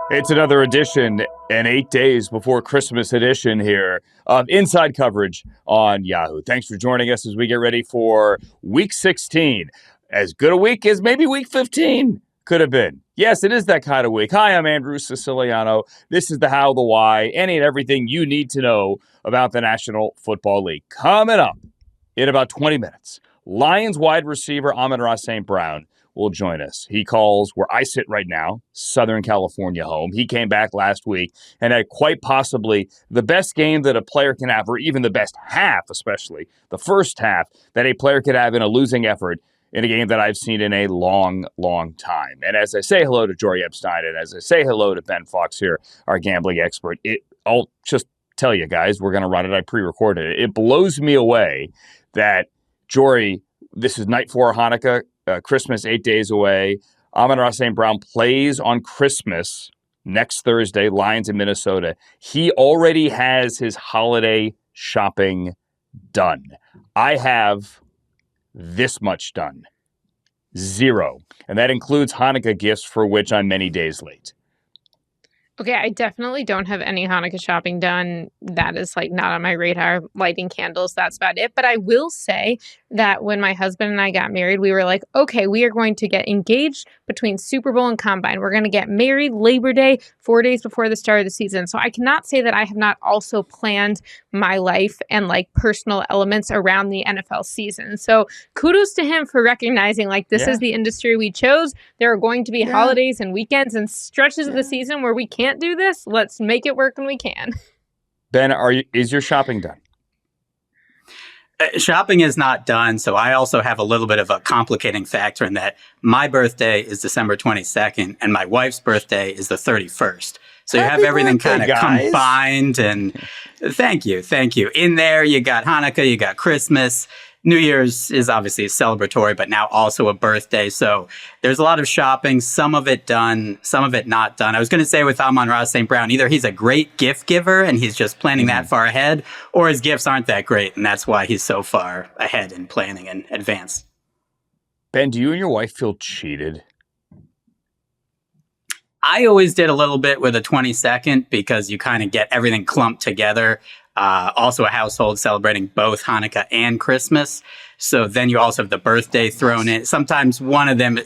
It's another edition, and 8 days before Christmas edition here of Inside Coverage on Yahoo. Thanks for joining us as we get ready for Week 16. As good a week as maybe Week 15 could have been. Yes, it is that kind of week. Hi, I'm Andrew Siciliano. This is the how, the why, any and everything you need to know about the National Football League. Coming up in about 20 minutes, Lions wide receiver Amon-Ra St. Brown will join us. He calls where I sit right now, Southern California home. He came back last week and had quite possibly the best game that a player can have, or even the best half, especially the first half, that a player could have in a losing effort in a game that I've seen in a long, long time. And as I say hello to Jori Epstein, and as I say hello to Ben Fawkes here, our gambling expert, I'll just tell you guys, we're going to run it. I pre-recorded it. It blows me away that Jori, this is night 4 Hanukkah, Christmas 8 days away. Amon-Ra St. Brown plays on Christmas next Thursday, Lions in Minnesota. He already has his holiday shopping done. I have this much done. 0. And that includes Hanukkah gifts, for which I'm many days late. Okay, I definitely don't have any Hanukkah shopping done. That is not on my radar. Lighting candles, that's about it. But I will say that when my husband and I got married, we were like, okay, we are going to get engaged between Super Bowl and Combine. We're going to get married Labor Day, 4 days before the start of the season. So I cannot say that I have not also planned my life and personal elements around the NFL season. So kudos to him for recognizing this is the industry we chose. There are going to be holidays and weekends and stretches of the season where we can't do this. Let's make it work when we can. Ben, is your shopping done? Shopping is not done, so I also have a little bit of a complicating factor in that my birthday is December 22nd and my wife's birthday is the 31st. So you have everything kind of combined, and thank you. In there, you got Hanukkah, you got Christmas. New Year's is obviously celebratory, but now also a birthday. So there's a lot of shopping, some of it done, some of it not done. I was going to say with Amon-Ra St. Brown, either he's a great gift giver and he's just planning that far ahead, or his gifts aren't that great, and that's why he's so far ahead in planning in advance. Ben, do you and your wife feel cheated? I always did a little bit with a 22nd because you kind of get everything clumped together. Also a household celebrating both Hanukkah and Christmas. So then you also have the birthday thrown in. Sometimes one of them,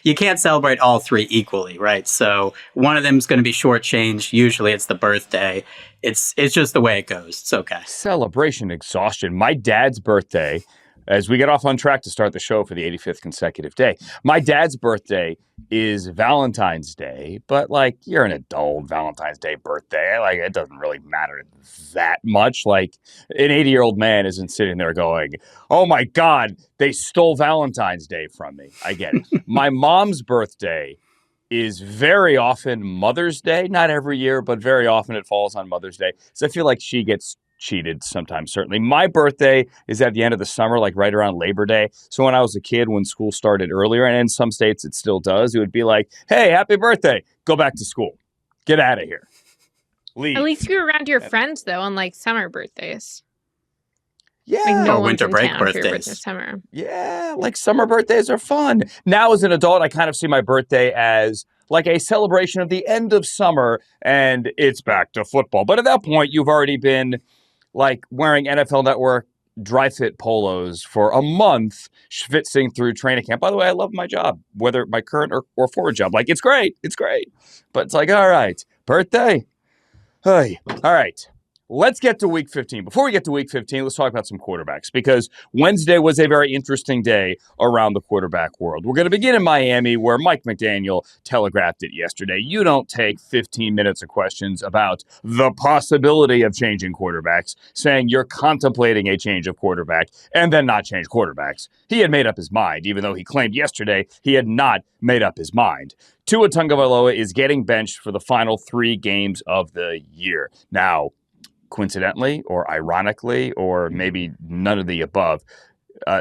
you can't celebrate all three equally, right? So one of them is going to be shortchanged. Usually it's the birthday. It's just the way it goes. It's okay. Celebration exhaustion. My dad's birthday, as we get off on track to start the show for the 85th consecutive day, my dad's birthday is Valentine's Day, but you're an adult. Valentine's Day birthday, it doesn't really matter that much. An 80-year-old man isn't sitting there going, oh my God, they stole Valentine's Day from me. I get it. My mom's birthday is very often Mother's Day, not every year, but very often it falls on Mother's Day. So I feel like she gets cheated sometimes, certainly. My birthday is at the end of the summer, right around Labor Day. So when I was a kid, when school started earlier, and in some states it still does, it would be like, hey, happy birthday. Go back to school. Get out of here. Leave. At least you're around your friends, though, on summer birthdays. Yeah. No or winter break birthdays. Summer. Yeah, summer birthdays are fun. Now as an adult, I kind of see my birthday as a celebration of the end of summer, and it's back to football. But at that point, you've already been wearing NFL Network dry fit polos for a month, schwitzing through training camp. By the way, I love my job, whether my current or forward job. It's great. It's great. But it's all right, birthday. Hey, all right. Let's get to Week 15. Before we get to Week 15, let's talk about some quarterbacks, because Wednesday was a very interesting day around the quarterback world. We're going to begin in Miami, where Mike McDaniel telegraphed it yesterday. You don't take 15 minutes of questions about the possibility of changing quarterbacks, saying you're contemplating a change of quarterback, and then not change quarterbacks. He had made up his mind, even though he claimed yesterday he had not made up his mind. Tua Tagovailoa is getting benched for the final 3 games of the year. Now, coincidentally or ironically, or maybe none of the above,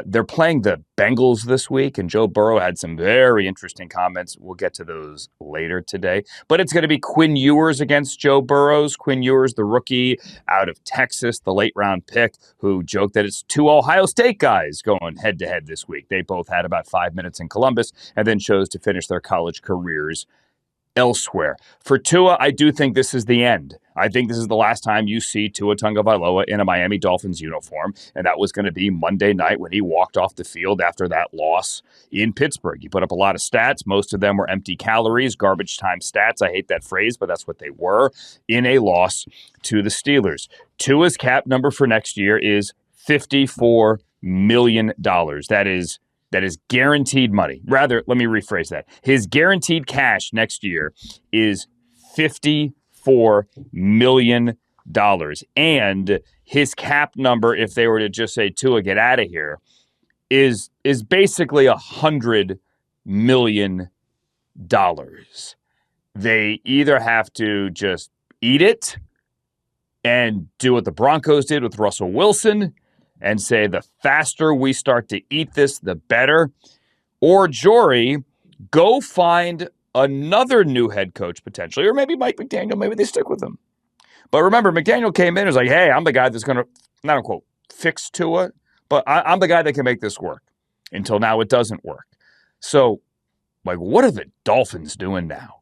they're playing the Bengals this week, and Joe Burrow had some very interesting comments. We'll get to those later today. But it's going to be Quinn Ewers against Joe Burrows. Quinn Ewers, the rookie out of Texas, the late-round pick, who joked that it's 2 Ohio State guys going head-to-head this week. They both had about 5 minutes in Columbus and then chose to finish their college careers elsewhere. For Tua, I do think this is the end. I think this is the last time you see Tua Tagovailoa in a Miami Dolphins uniform, and that was going to be Monday night when he walked off the field after that loss in Pittsburgh. He put up a lot of stats. Most of them were empty calories, garbage time stats. I hate that phrase, but that's what they were in a loss to the Steelers. Tua's cap number for next year is $54 million. That is guaranteed money. Rather, let me rephrase that. His guaranteed cash next year is $54 million. And his cap number, if they were to just say, Tua, get out of here, is basically $100 million. They either have to just eat it and do what the Broncos did with Russell Wilson and say the faster we start to eat this, the better. Or Jori, go find another new head coach potentially, or maybe Mike McDaniel, maybe they stick with him. But remember, McDaniel came in and was like, hey, I'm the guy that's going to, not unquote, fix Tua, but I'm the guy that can make this work. Until now, it doesn't work. So, like, what are the Dolphins doing now?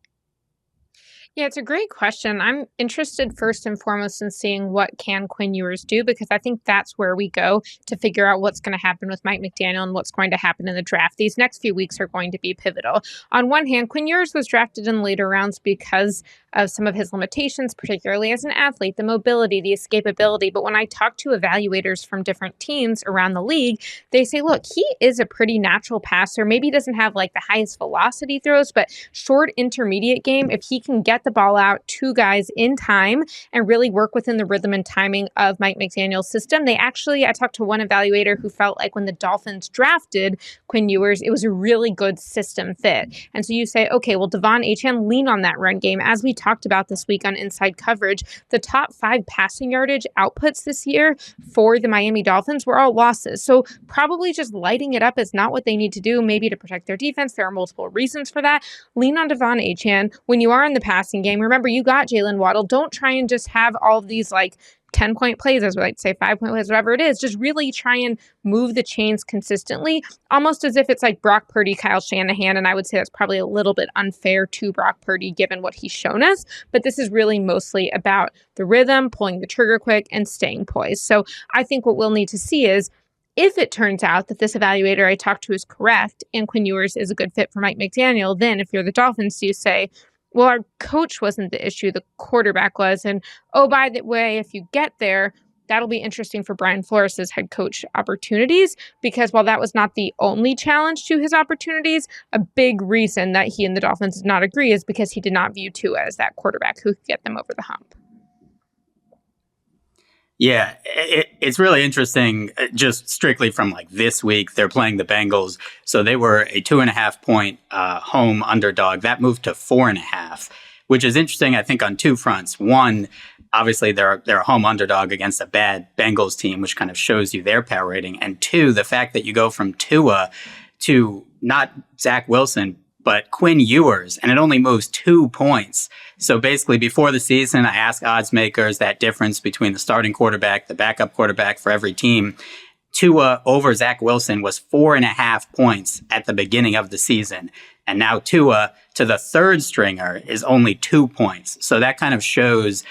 Yeah, it's a great question. I'm interested first and foremost in seeing what can Quinn Ewers do, because I think that's where we go to figure out what's going to happen with Mike McDaniel and what's going to happen in the draft. These next few weeks are going to be pivotal. On one hand, Quinn Ewers was drafted in later rounds because of some of his limitations, particularly as an athlete, the mobility, the escapability. But when I talk to evaluators from different teams around the league, they say, look, he is a pretty natural passer. Maybe he doesn't have like the highest velocity throws, but short intermediate game, if he can get the ball out to guys in time and really work within the rhythm and timing of Mike McDaniel's system. I talked to one evaluator who felt like when the Dolphins drafted Quinn Ewers, it was a really good system fit. And so you say, okay, well, Devon Achane, lean on that run game. As we talked about this week on Inside Coverage, the top 5 passing yardage outputs this year for the Miami Dolphins were all losses. So probably just lighting it up is not what they need to do, maybe to protect their defense. There are multiple reasons for that. Lean on Devon Achane. When you are in the passing game, remember, you got Jalen Waddle. Don't try and just have all of these like 10-point plays, as we like to say, 5-point plays, whatever it is. Just really try and move the chains consistently, almost as if it's like Brock Purdy, Kyle Shanahan. And I would say that's probably a little bit unfair to Brock Purdy given what he's shown us. But this is really mostly about the rhythm, pulling the trigger quick, and staying poised. So I think what we'll need to see is, if it turns out that this evaluator I talked to is correct and Quinn Ewers is a good fit for Mike McDaniel, then if you're the Dolphins, you say, well, our coach wasn't the issue, the quarterback was. And oh, by the way, if you get there, that'll be interesting for Brian Flores' head coach opportunities, because while that was not the only challenge to his opportunities, a big reason that he and the Dolphins did not agree is because he did not view Tua as that quarterback who could get them over the hump. Yeah, it's really interesting, just strictly from like this week. They're playing the Bengals. So they were a 2.5-point home underdog. That moved to 4.5, which is interesting, I think, on two fronts. One, obviously they're a home underdog against a bad Bengals team, which kind of shows you their power rating. And two, the fact that you go from Tua to not Zach Wilson, but Quinn Ewers, and it only moves 2 points. So basically, before the season, I asked odds makers that difference between the starting quarterback, the backup quarterback for every team. Tua over Zach Wilson was 4.5 points at the beginning of the season. And now Tua to the third stringer is only 2 points. So that kind of shows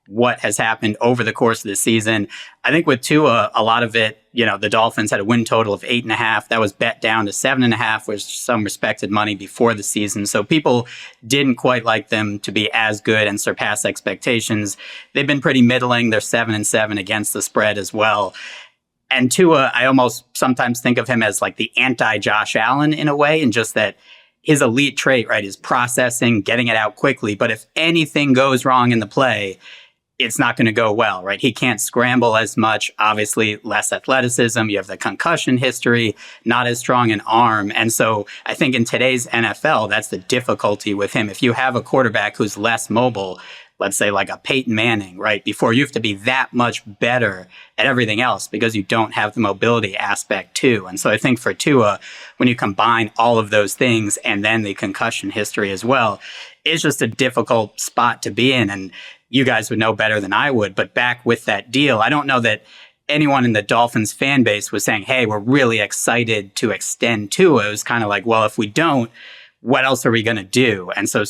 what has happened over the course of the season. I think with Tua, a lot of it, the Dolphins had a win total of 8.5. That was bet down to 7.5, which some respected money before the season. So people didn't quite like them to be as good and surpass expectations. They've been pretty middling. They're 7-7 against the spread as well. And Tua, I almost sometimes think of him as like the anti-Josh Allen in a way, and just that his elite trait, right, is processing, getting it out quickly. But if anything goes wrong in the play, it's not going to go well, right? He can't scramble as much, obviously less athleticism. You have the concussion history, not as strong an arm. And so I think in today's NFL, that's the difficulty with him. If you have a quarterback who's less mobile, let's say like a Peyton Manning, right? Before, you have to be that much better at everything else because you don't have the mobility aspect too. And so I think for Tua, when you combine all of those things and then the concussion history as well, it's just a difficult spot to be in. And you guys would know better than I would, but back with that deal, I don't know that anyone in the Dolphins fan base was saying, hey, we're really excited to extend Tua. It was kind of like, well, if we don't, what else are we going to do? And so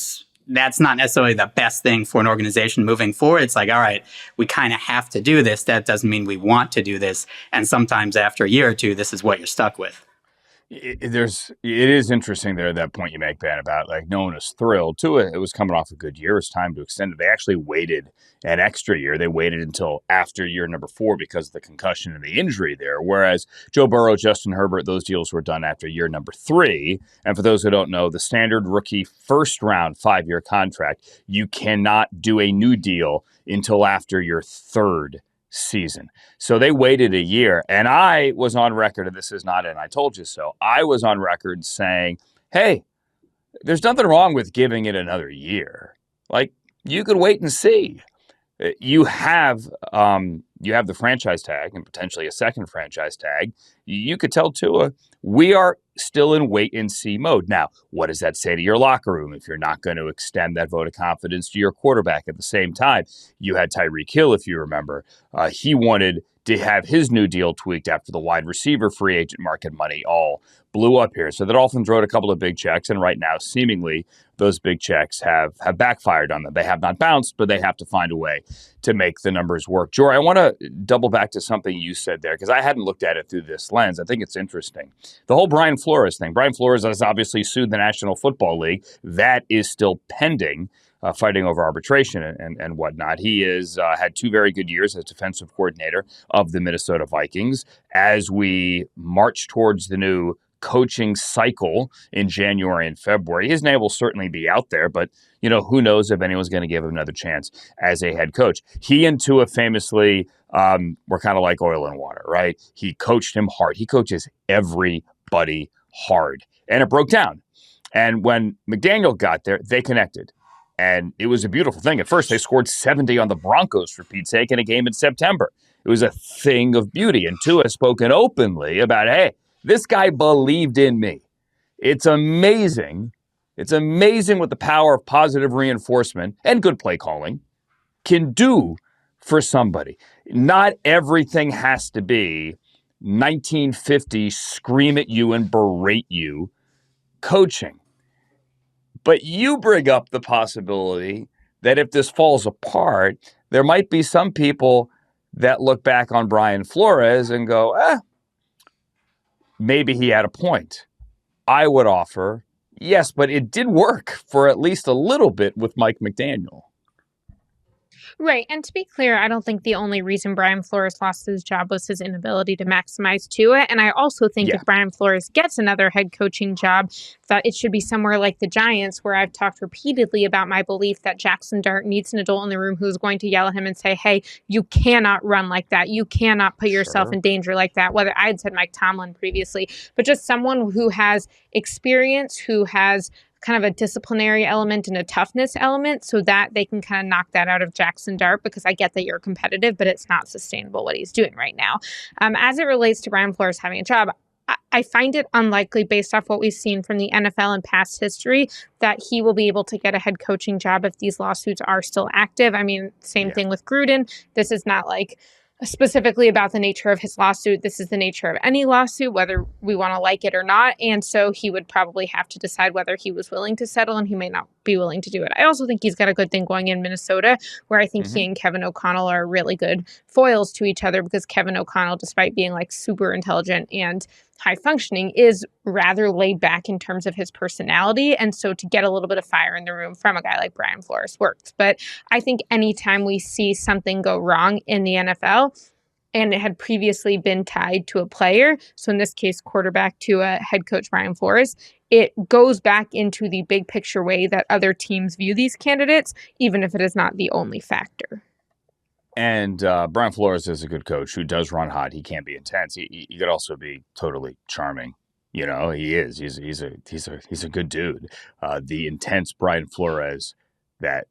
that's not necessarily the best thing for an organization moving forward. It's like, all right, we kind of have to do this. That doesn't mean we want to do this. And sometimes after a year or two, this is what you're stuck with. It is interesting there, that point you make, Ben, about like no one was thrilled. Tua, it was coming off a good year. It's time to extend it. They actually waited an extra year. They waited until after year number 4 because of the concussion and the injury there. Whereas Joe Burrow, Justin Herbert, those deals were done after year number 3. And for those who don't know, the standard rookie first round 5-year contract, you cannot do a new deal until after your 3rd season. So they waited a year, and I was on record, and this is not an I told you so, I was on record saying, hey, there's nothing wrong with giving it another year. Like, you could wait and see. You have the franchise tag and potentially a second franchise tag. You could tell Tua, we are still in wait and see mode. Now, what does that say to your locker room if you're not going to extend that vote of confidence to your quarterback at the same time? You had Tyreek Hill, if you remember. He wanted to have his new deal tweaked after the wide receiver free agent market money all blew up here. So the Dolphins wrote a couple of big checks, and right now, seemingly, those big checks have backfired on them. They have not bounced, but they have to find a way to make the numbers work. Jori, I want to double back to something you said there, because I hadn't looked at it through this lens. I think it's interesting. The whole Brian Flores thing. Brian Flores has obviously sued the National Football League. That is still pending. Fighting over arbitration and whatnot. He has had 2 very good years as defensive coordinator of the Minnesota Vikings. As we march towards the new coaching cycle in January and February, his name will certainly be out there, but who knows if anyone's going to give him another chance as a head coach. He and Tua famously were kind of like oil and water, right? He coached him hard. He coaches everybody hard, and it broke down. And when McDaniel got there, they connected. And it was a beautiful thing. At first, they scored 70 on the Broncos, for Pete's sake, in a game in September. It was a thing of beauty. And Tua has spoken openly about, hey, this guy believed in me. It's amazing. It's amazing what the power of positive reinforcement and good play calling can do for somebody. Not everything has to be 1950 scream at you and berate you coaching. But you bring up the possibility that if this falls apart, there might be some people that look back on Brian Flores and go, maybe he had a point. I would offer, yes, but it did work for at least a little bit with Mike McDaniel. Right. And to be clear, I don't think the only reason Brian Flores lost his job was his inability to maximize Tua. And I also think if Brian Flores gets another head coaching job, that it should be somewhere like the Giants, where I've talked repeatedly about my belief that Jackson Dart needs an adult in the room who's going to yell at him and say, hey, you cannot run like that. You cannot put yourself in danger like that. Whether I'd said Mike Tomlin previously, but just someone who has experience, who has kind of a disciplinary element and a toughness element, so that they can kind of knock that out of Jackson Dart, because I get that you're competitive, but it's not sustainable what he's doing right now. As it relates to Brian Flores having a job, I find it unlikely, based off what we've seen from the NFL and past history, that he will be able to get a head coaching job if these lawsuits are still active. I mean, same thing with Gruden. This is not like specifically about the nature of his lawsuit. This is the nature of any lawsuit, whether we want to like it or not. And so he would probably have to decide whether he was willing to settle, and he may not be willing to do it. I also think he's got a good thing going in Minnesota, where I think he and Kevin O'Connell are really good foils to each other, because Kevin O'Connell, despite being like super intelligent and high functioning, is rather laid back in terms of his personality. And so to get a little bit of fire in the room from a guy like Brian Flores works. But I think anytime we see something go wrong in the NFL, and it had previously been tied to a player, so in this case, quarterback to a head coach, Brian Flores, it goes back into the big picture way that other teams view these candidates, even if it is not the only factor. And Brian Flores is a good coach who does run hot. He can't be intense. He could also be totally charming. He is. He's a good dude. The intense Brian Flores that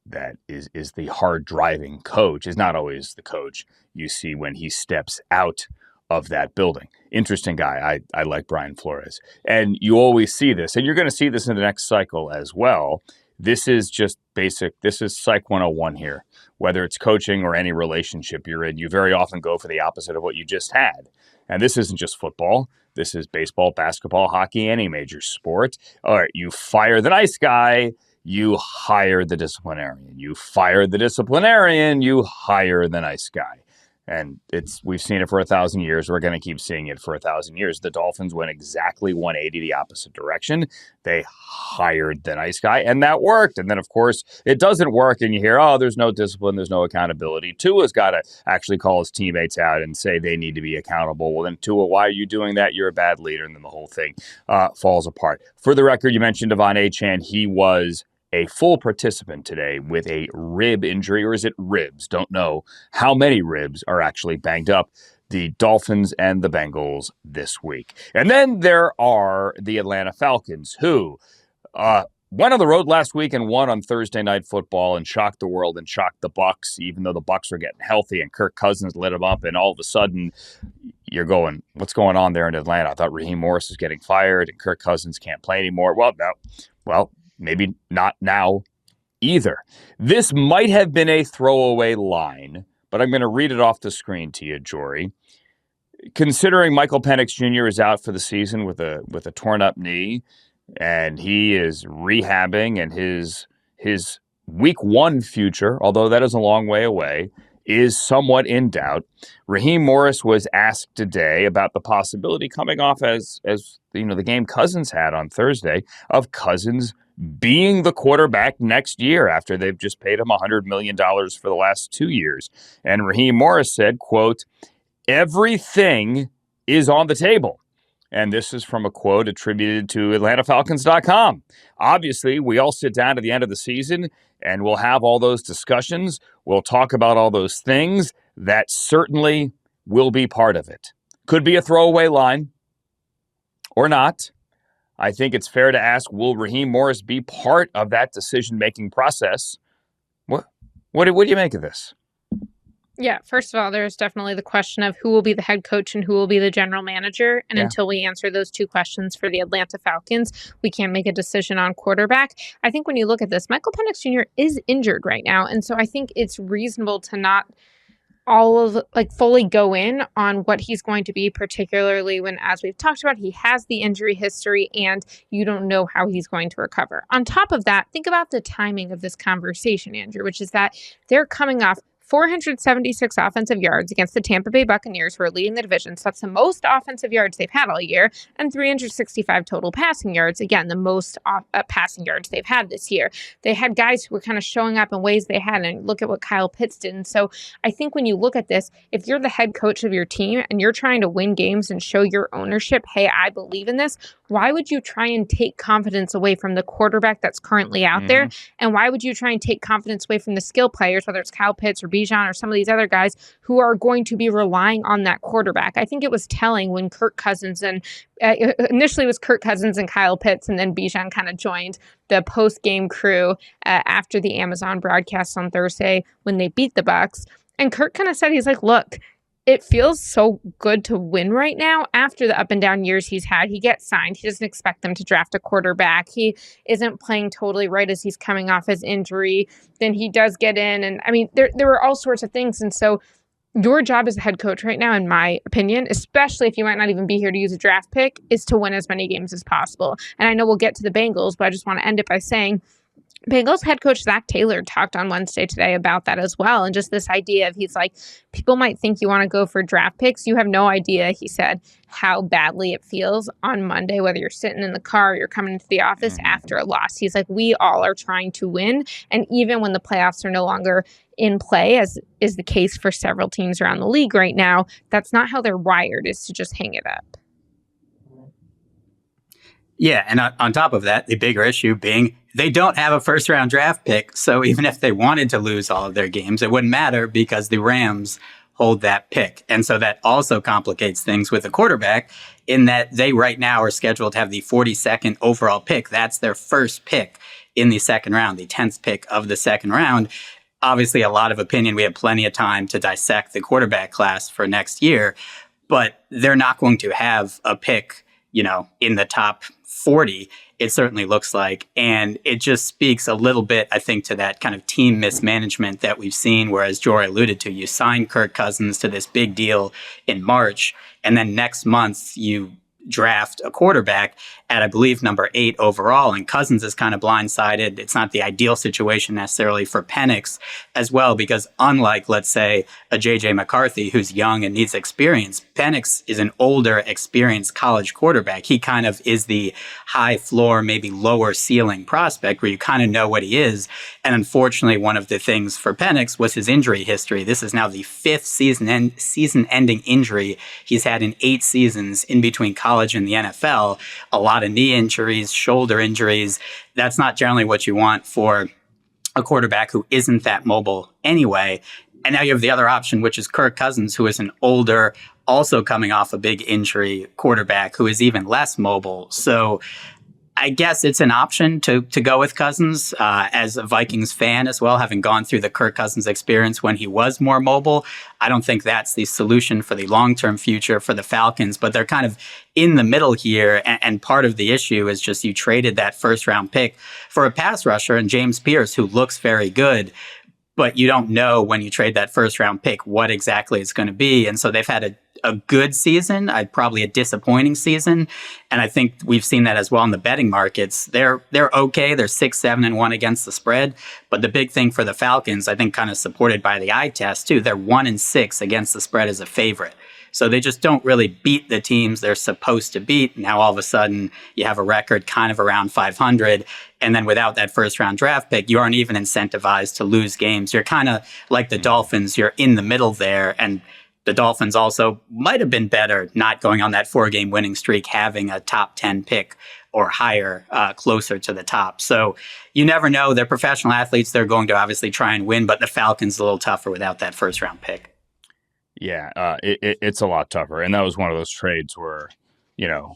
is the hard driving coach is not always the coach you see when he steps out of that building. Interesting guy. I like Brian Flores. And you always see this, and you're going to see this in the next cycle as well. This is just basic. This is Psych 101 here. Whether it's coaching or any relationship you're in, you very often go for the opposite of what you just had. And this isn't just football. This is baseball, basketball, hockey, any major sport. All right, you fire the nice guy, you hire the disciplinarian. You fire the disciplinarian, you hire the nice guy. And we've seen it for 1,000 years. We're going to keep seeing it for 1,000 years. The Dolphins went exactly 180 the opposite direction. They hired the nice guy, and that worked. And then, of course, it doesn't work, and you hear, oh, there's no discipline, there's no accountability. Tua's got to actually call his teammates out and say they need to be accountable. Well, then, Tua, why are you doing that? You're a bad leader, and then the whole thing falls apart. For the record, you mentioned Devon Achane. He was a full participant today with a rib injury, or is it ribs? Don't know how many ribs are actually banged up. The Dolphins and the Bengals this week. And then there are the Atlanta Falcons, who went on the road last week and won on Thursday Night Football and shocked the world and shocked the Bucs, even though the Bucs were getting healthy and Kirk Cousins lit them up, and all of a sudden you're going, what's going on there in Atlanta? I thought Raheem Morris was getting fired and Kirk Cousins can't play anymore. Well, no. Well, maybe not now either. This might have been a throwaway line, but I'm going to read it off the screen to you, Jori. Considering Michael Penix Jr. is out for the season with a torn up knee, and he is rehabbing, and his week one future, although that is a long way away, is somewhat in doubt. Raheem Morris was asked today about the possibility coming off as the game Cousins had on Thursday of Cousins being the quarterback next year after they've just paid him $100 million for the last 2 years. And Raheem Morris said, quote, "Everything is on the table." And this is from a quote attributed to AtlantaFalcons.com. Obviously, we all sit down at the end of the season and we'll have all those discussions. We'll talk about all those things. That certainly will be part of it. Could be a throwaway line or not. I think it's fair to ask, will Raheem Morris be part of that decision-making process? What do you make of this? Yeah, first of all, there's definitely the question of who will be the head coach and who will be the general manager. And until we answer those two questions for the Atlanta Falcons, we can't make a decision on quarterback. I think when you look at this, Michael Penix Jr. is injured right now. And so I think it's reasonable to not fully go in on what he's going to be, particularly when, as we've talked about, he has the injury history and you don't know how he's going to recover. On top of that, think about the timing of this conversation, Andrew, which is that they're coming off 476 offensive yards against the Tampa Bay Buccaneers, who are leading the division. So that's the most offensive yards they've had all year, and 365 total passing yards. Again, the most passing yards they've had this year. They had guys who were kind of showing up in ways they hadn't. Look at what Kyle Pitts did. And so I think when you look at this, if you're the head coach of your team and you're trying to win games and show your ownership, hey, I believe in this, why would you try and take confidence away from the quarterback that's currently out there? And why would you try and take confidence away from the skill players, whether it's Kyle Pitts or Bijan or some of these other guys who are going to be relying on that quarterback? I think it was telling when Kirk Cousins and initially it was Kirk Cousins and Kyle Pitts, and then Bijan kind of joined the post-game crew after the Amazon broadcast on Thursday when they beat the Bucs. And Kirk kind of said, he's like, look, it feels so good to win right now after the up and down years he's had. He gets signed. He doesn't expect them to draft a quarterback. He isn't playing totally right as he's coming off his injury. Then he does get in. And I mean, there were all sorts of things. And so your job as a head coach right now, in my opinion, especially if you might not even be here to use a draft pick, is to win as many games as possible. And I know we'll get to the Bengals, but I just want to end it by saying Bengals head coach Zach Taylor talked on Wednesday today about that as well. And just this idea of, he's like, people might think you want to go for draft picks. You have no idea, he said, how badly it feels on Monday, whether you're sitting in the car or you're coming into the office after a loss. He's like, we all are trying to win. And even when the playoffs are no longer in play, as is the case for several teams around the league right now, that's not how they're wired, is to just hang it up. Yeah, and on top of that, the bigger issue being they don't have a first-round draft pick. So even if they wanted to lose all of their games, it wouldn't matter because the Rams hold that pick. And so that also complicates things with the quarterback in that they right now are scheduled to have the 42nd overall pick. That's their first pick in the second round, the 10th pick of the second round. Obviously, a lot of opinion. We have plenty of time to dissect the quarterback class for next year, but they're not going to have a pick, in the top 40, it certainly looks like. And it just speaks a little bit, I think, to that kind of team mismanagement that we've seen, whereas Jori alluded to, you signed Kirk Cousins to this big deal in March, and then next month you draft a quarterback at, I believe, number 8 overall. And Cousins is kind of blindsided. It's not the ideal situation necessarily for Penix as well, because unlike, let's say, a J.J. McCarthy, who's young and needs experience, Penix is an older, experienced college quarterback. He kind of is the high floor, maybe lower ceiling prospect where you kind of know what he is. And unfortunately, one of the things for Penix was his injury history. This is now the 5th season-ending injury he's had in 8 seasons in between college and the NFL. A lot of knee injuries, shoulder injuries. That's not generally what you want for a quarterback who isn't that mobile anyway. And now you have the other option, which is Kirk Cousins, who is an older, also coming off a big injury quarterback who is even less mobile. So I guess it's an option to go with Cousins as a Vikings fan as well, having gone through the Kirk Cousins experience when he was more mobile. I don't think that's the solution for the long-term future for the Falcons, but they're kind of in the middle here. And part of the issue is just you traded that first-round pick for a pass rusher and James Pierce, who looks very good, but you don't know when you trade that first-round pick what exactly it's going to be. And so they've had a good season, probably a disappointing season. And I think we've seen that as well in the betting markets. They're okay. They're 6-7-1 against the spread. But the big thing for the Falcons, I think kind of supported by the eye test too, they're 1-6 against the spread as a favorite. So they just don't really beat the teams they're supposed to beat. Now all of a sudden you have a record kind of around 500. And then without that first round draft pick, you aren't even incentivized to lose games. You're kind of like the Dolphins. You're in the middle there. And the Dolphins also might have been better not going on that 4-game winning streak, having a top 10 pick or higher closer to the top. So you never know. They're professional athletes. They're going to obviously try and win, but the Falcons a little tougher without that first round pick. Yeah, it's a lot tougher. And that was one of those trades where, you know,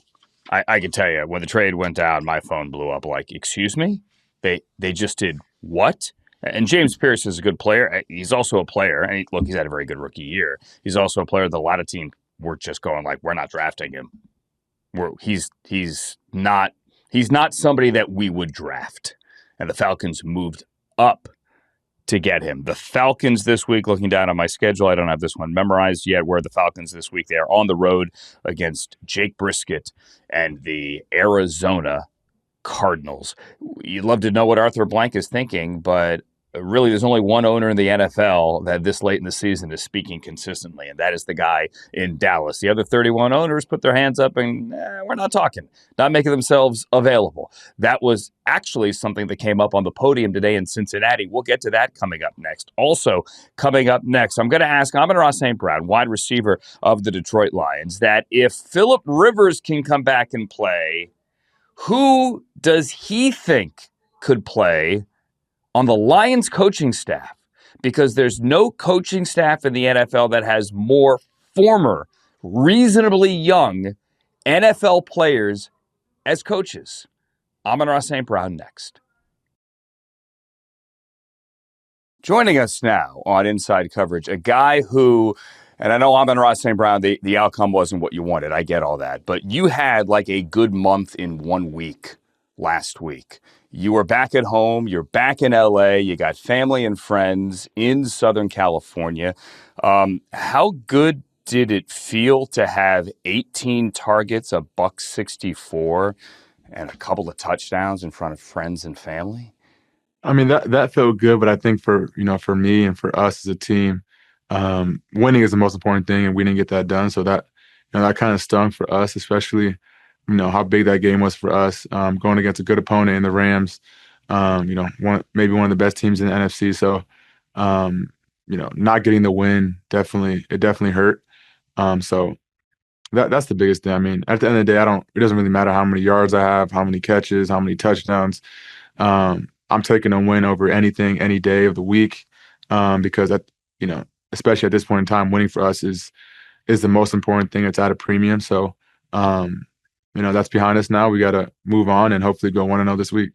I can tell you when the trade went down, my phone blew up like, excuse me? They just did what? And James Pierce is a good player. He's also a player. And look, he's had a very good rookie year. He's also a player that a lot of teams were just going like, we're not drafting him. He's not somebody that we would draft. And the Falcons moved up to get him. The Falcons this week, looking down on my schedule, I don't have this one memorized yet, where the Falcons this week, they are on the road against Jake Brisket and the Arizona Cardinals. You'd love to know what Arthur Blank is thinking, but really there's only one owner in the NFL that this late in the season is speaking consistently, and that is the guy in Dallas. The other 31 owners put their hands up and we're not talking, not making themselves available. That was actually something that came up on the podium today in Cincinnati. We'll get to that coming up next. Also coming up next, I'm going to ask Amon-Ra St. Brown, wide receiver of the Detroit Lions, that if Phillip Rivers can come back and play, who does he think could play on the Lions coaching staff? Because there's no coaching staff in the NFL that has more former, reasonably young NFL players as coaches. Amon-Ra St. Brown next. Joining us now on Inside Coverage, a guy who, and I know Amon-Ra St. Brown, the outcome wasn't what you wanted. I get all that. But you had like a good month in 1 week last week. You were back at home. You're back in LA. You got family and friends in Southern California. How good did it feel to have 18 targets, a $164, and a couple of touchdowns in front of friends and family? I mean, that felt good, but I think for me and for us as a team, winning is the most important thing, and we didn't get that done. So that that kind of stung for us, especially how big that game was for us, going against a good opponent in the Rams. Maybe one of the best teams in the NFC. So, not getting the win definitely hurt. So that's the biggest thing. I mean, at the end of the day, it doesn't really matter how many yards I have, how many catches, how many touchdowns. I'm taking a win over anything, any day of the week, because especially at this point in time, winning for us is the most important thing. It's at a premium. So, that's behind us now. We got to move on and hopefully go 1-0 this week.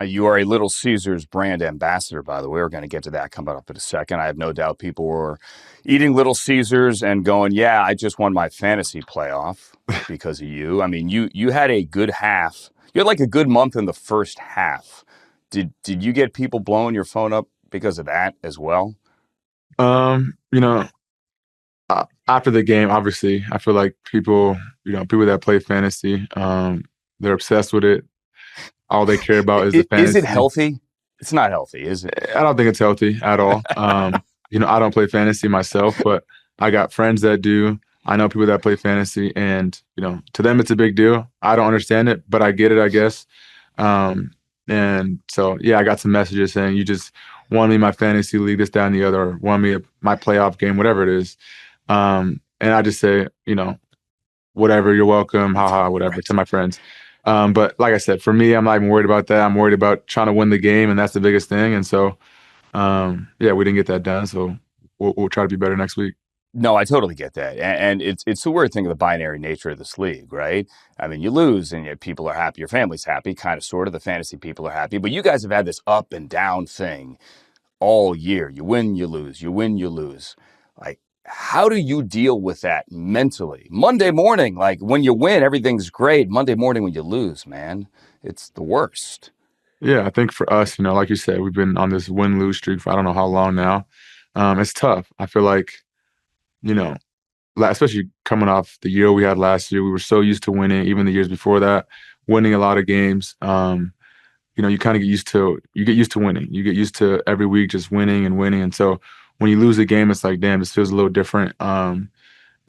You are a Little Caesars brand ambassador, by the way. We're going to get to that coming up in a second. I have no doubt people were eating Little Caesars and going, yeah, I just won my fantasy playoff because of you. I mean, you had a good half. You had like a good month in the first half. Did you get people blowing your phone up because of that as well? After the game, obviously, I feel like people that play fantasy, they're obsessed with it. All they care about is the fantasy. Is it healthy? It's not healthy, is it? I don't think it's healthy at all. I don't play fantasy myself, but I got friends that do. I know people that play fantasy, and to them it's a big deal. I don't understand it, but I get it, I guess. And so, yeah, I got some messages saying you just won me my fantasy league, this, that, and the other, or won me my playoff game, whatever it is. And I just say, whatever, you're welcome, haha, whatever, to my friends. But like I said, for me, I'm not even worried about that. I'm worried about trying to win the game, and that's the biggest thing. And so, yeah, we didn't get that done. So we'll try to be better next week. No, I totally get that. And it's the weird thing of the binary nature of this league, right? I mean, you lose and yet people are happy. Your family's happy, kind of, sort of. The fantasy people are happy. But you guys have had this up and down thing all year. You win, you lose. You win, you lose. Like, how do you deal with that mentally? Monday morning, like when you win, everything's great. Monday morning when you lose, man, it's the worst. Yeah, I think for us, like you said, we've been on this win-lose streak for I don't know how long now. It's tough. I feel like, especially coming off the year we had last year, we were so used to winning, even the years before that, winning a lot of games. You kind of get used to winning. You get used to every week just winning and winning. And so when you lose a game, it's like, damn, this feels a little different. And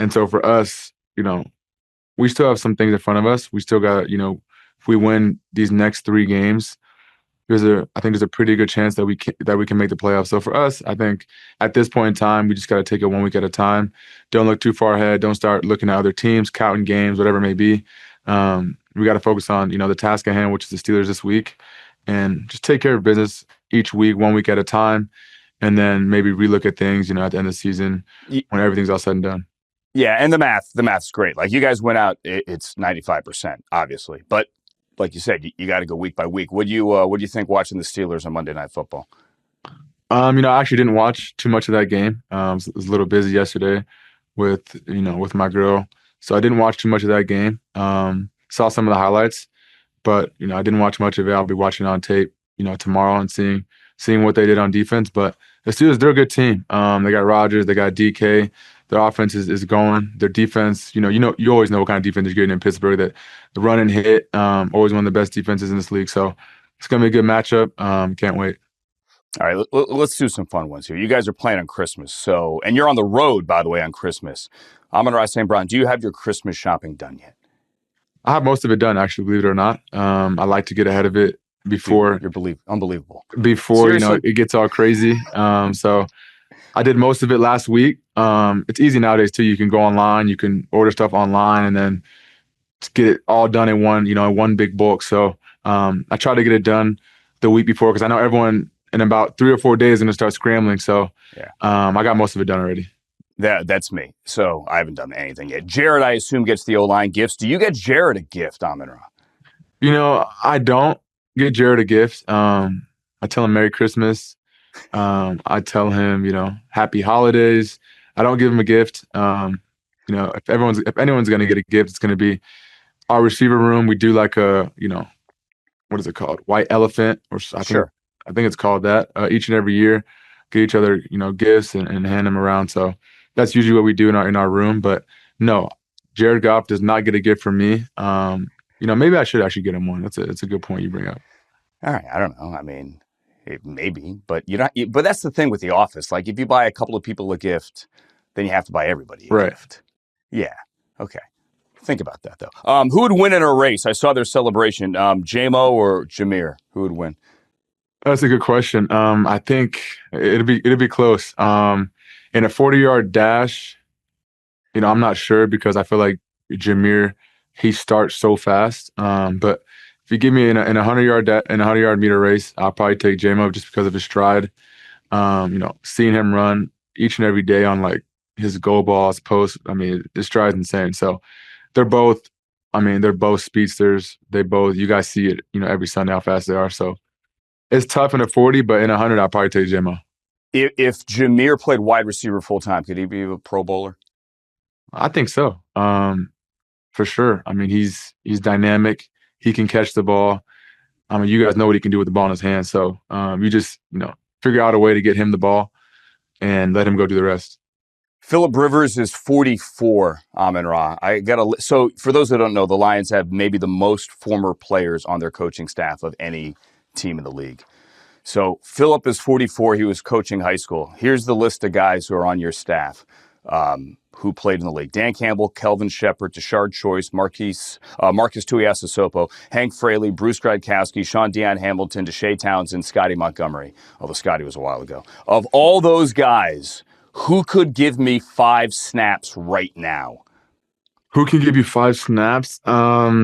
so for us, we still have some things in front of us. We still got, if we win these next 3 games, I think there's a pretty good chance that we can make the playoffs. So for us, I think at this point in time, we just got to take it 1 week at a time. Don't look too far ahead. Don't start looking at other teams, counting games, whatever it may be. We got to focus on, the task at hand, which is the Steelers this week, and just take care of business each week, 1 week at a time, and then maybe relook at things, at the end of the season when everything's all said and done. Yeah, and the math's great. Like, you guys went out, it's 95%, obviously, but like you said, you got to go week by week. What do you think watching the Steelers on Monday Night Football? I actually didn't watch too much of that game. I was a little busy yesterday with my girl, so I didn't watch too much of that game. Saw some of the highlights, but I didn't watch much of it. I'll be watching on tape, tomorrow and seeing what they did on defense. But the Steelers, they're a good team. They got Rodgers, they got DK. Their offense is going. Their defense, you always know what kind of defense you're getting in Pittsburgh. That the run and hit, always one of the best defenses in this league. So it's gonna be a good matchup. Can't wait. All right, let's do some fun ones here. You guys are playing on Christmas, and you're on the road, by the way, on Christmas. Amon-Ra St. do you have your Christmas shopping done yet? I have most of it done, actually, believe it or not. I like to get ahead of it before. You're unbelievable. Before Seriously? It gets all crazy. So I did most of it last week. It's easy nowadays too. You can go online, you can order stuff online, and then get it all done in one big bulk. So I try to get it done the week before because I know everyone in about 3 or 4 days is going to start scrambling. So yeah. I got most of it done already. That's me. So I haven't done anything yet. Jared, I assume, gets the O-line gifts. Do you get Jared a gift, Amon-Ra? I don't get Jared a gift. I tell him Merry Christmas. I tell him, Happy Holidays. I don't give him a gift. If anyone's going to get a gift, it's going to be our receiver room. We do like a, what is it called? White elephant, or I think it's called that. Each and every year, get each other, gifts and hand them around. So that's usually what we do in our room. But no, Jared Goff does not get a gift from me. Maybe I should actually get him one. That's a good point you bring up. All right, I don't know. I mean, maybe, but but that's the thing with the office. Like, if you buy a couple of people a gift, then you have to buy everybody a gift. Yeah. Okay. Think about that though. Who would win in a race? I saw their celebration. J-Mo or Jameer? Who would win? That's a good question. I think it'll be close. In a 40-yard dash, I'm not sure because I feel like Jameer, he starts so fast. But if you give me in a 100-yard meter race, I'll probably take J-Mo just because of his stride. Seeing him run each and every day on like his goal balls, posts, his stride's insane. So they're both speedsters. You guys see it, every Sunday how fast they are. So it's tough in a 40, but in a 100, I'll probably take J-Mo. If Jameer played wide receiver full time, could he be a Pro Bowler? I think so. For sure. He's dynamic. He can catch the ball. You guys know what he can do with the ball in his hands. So you just, figure out a way to get him the ball and let him go do the rest. Phillip Rivers is 44, Amon-Ra. So for those that don't know, the Lions have maybe the most former players on their coaching staff of any team in the league. So Phillip is 44. He was coaching high school. Here's the list of guys who are on your staff who played in the league. Dan Campbell, Kelvin Shepard, Tashard Choice, Marcus Tuiasosopo, Hank Fraley, Bruce Gradkowski, Sean Deion Hamilton, Deshae Townsend, Scotty Montgomery. Although Scotty was a while ago. Of all those guys, who could give me 5 snaps right now? Who can give you 5 snaps? I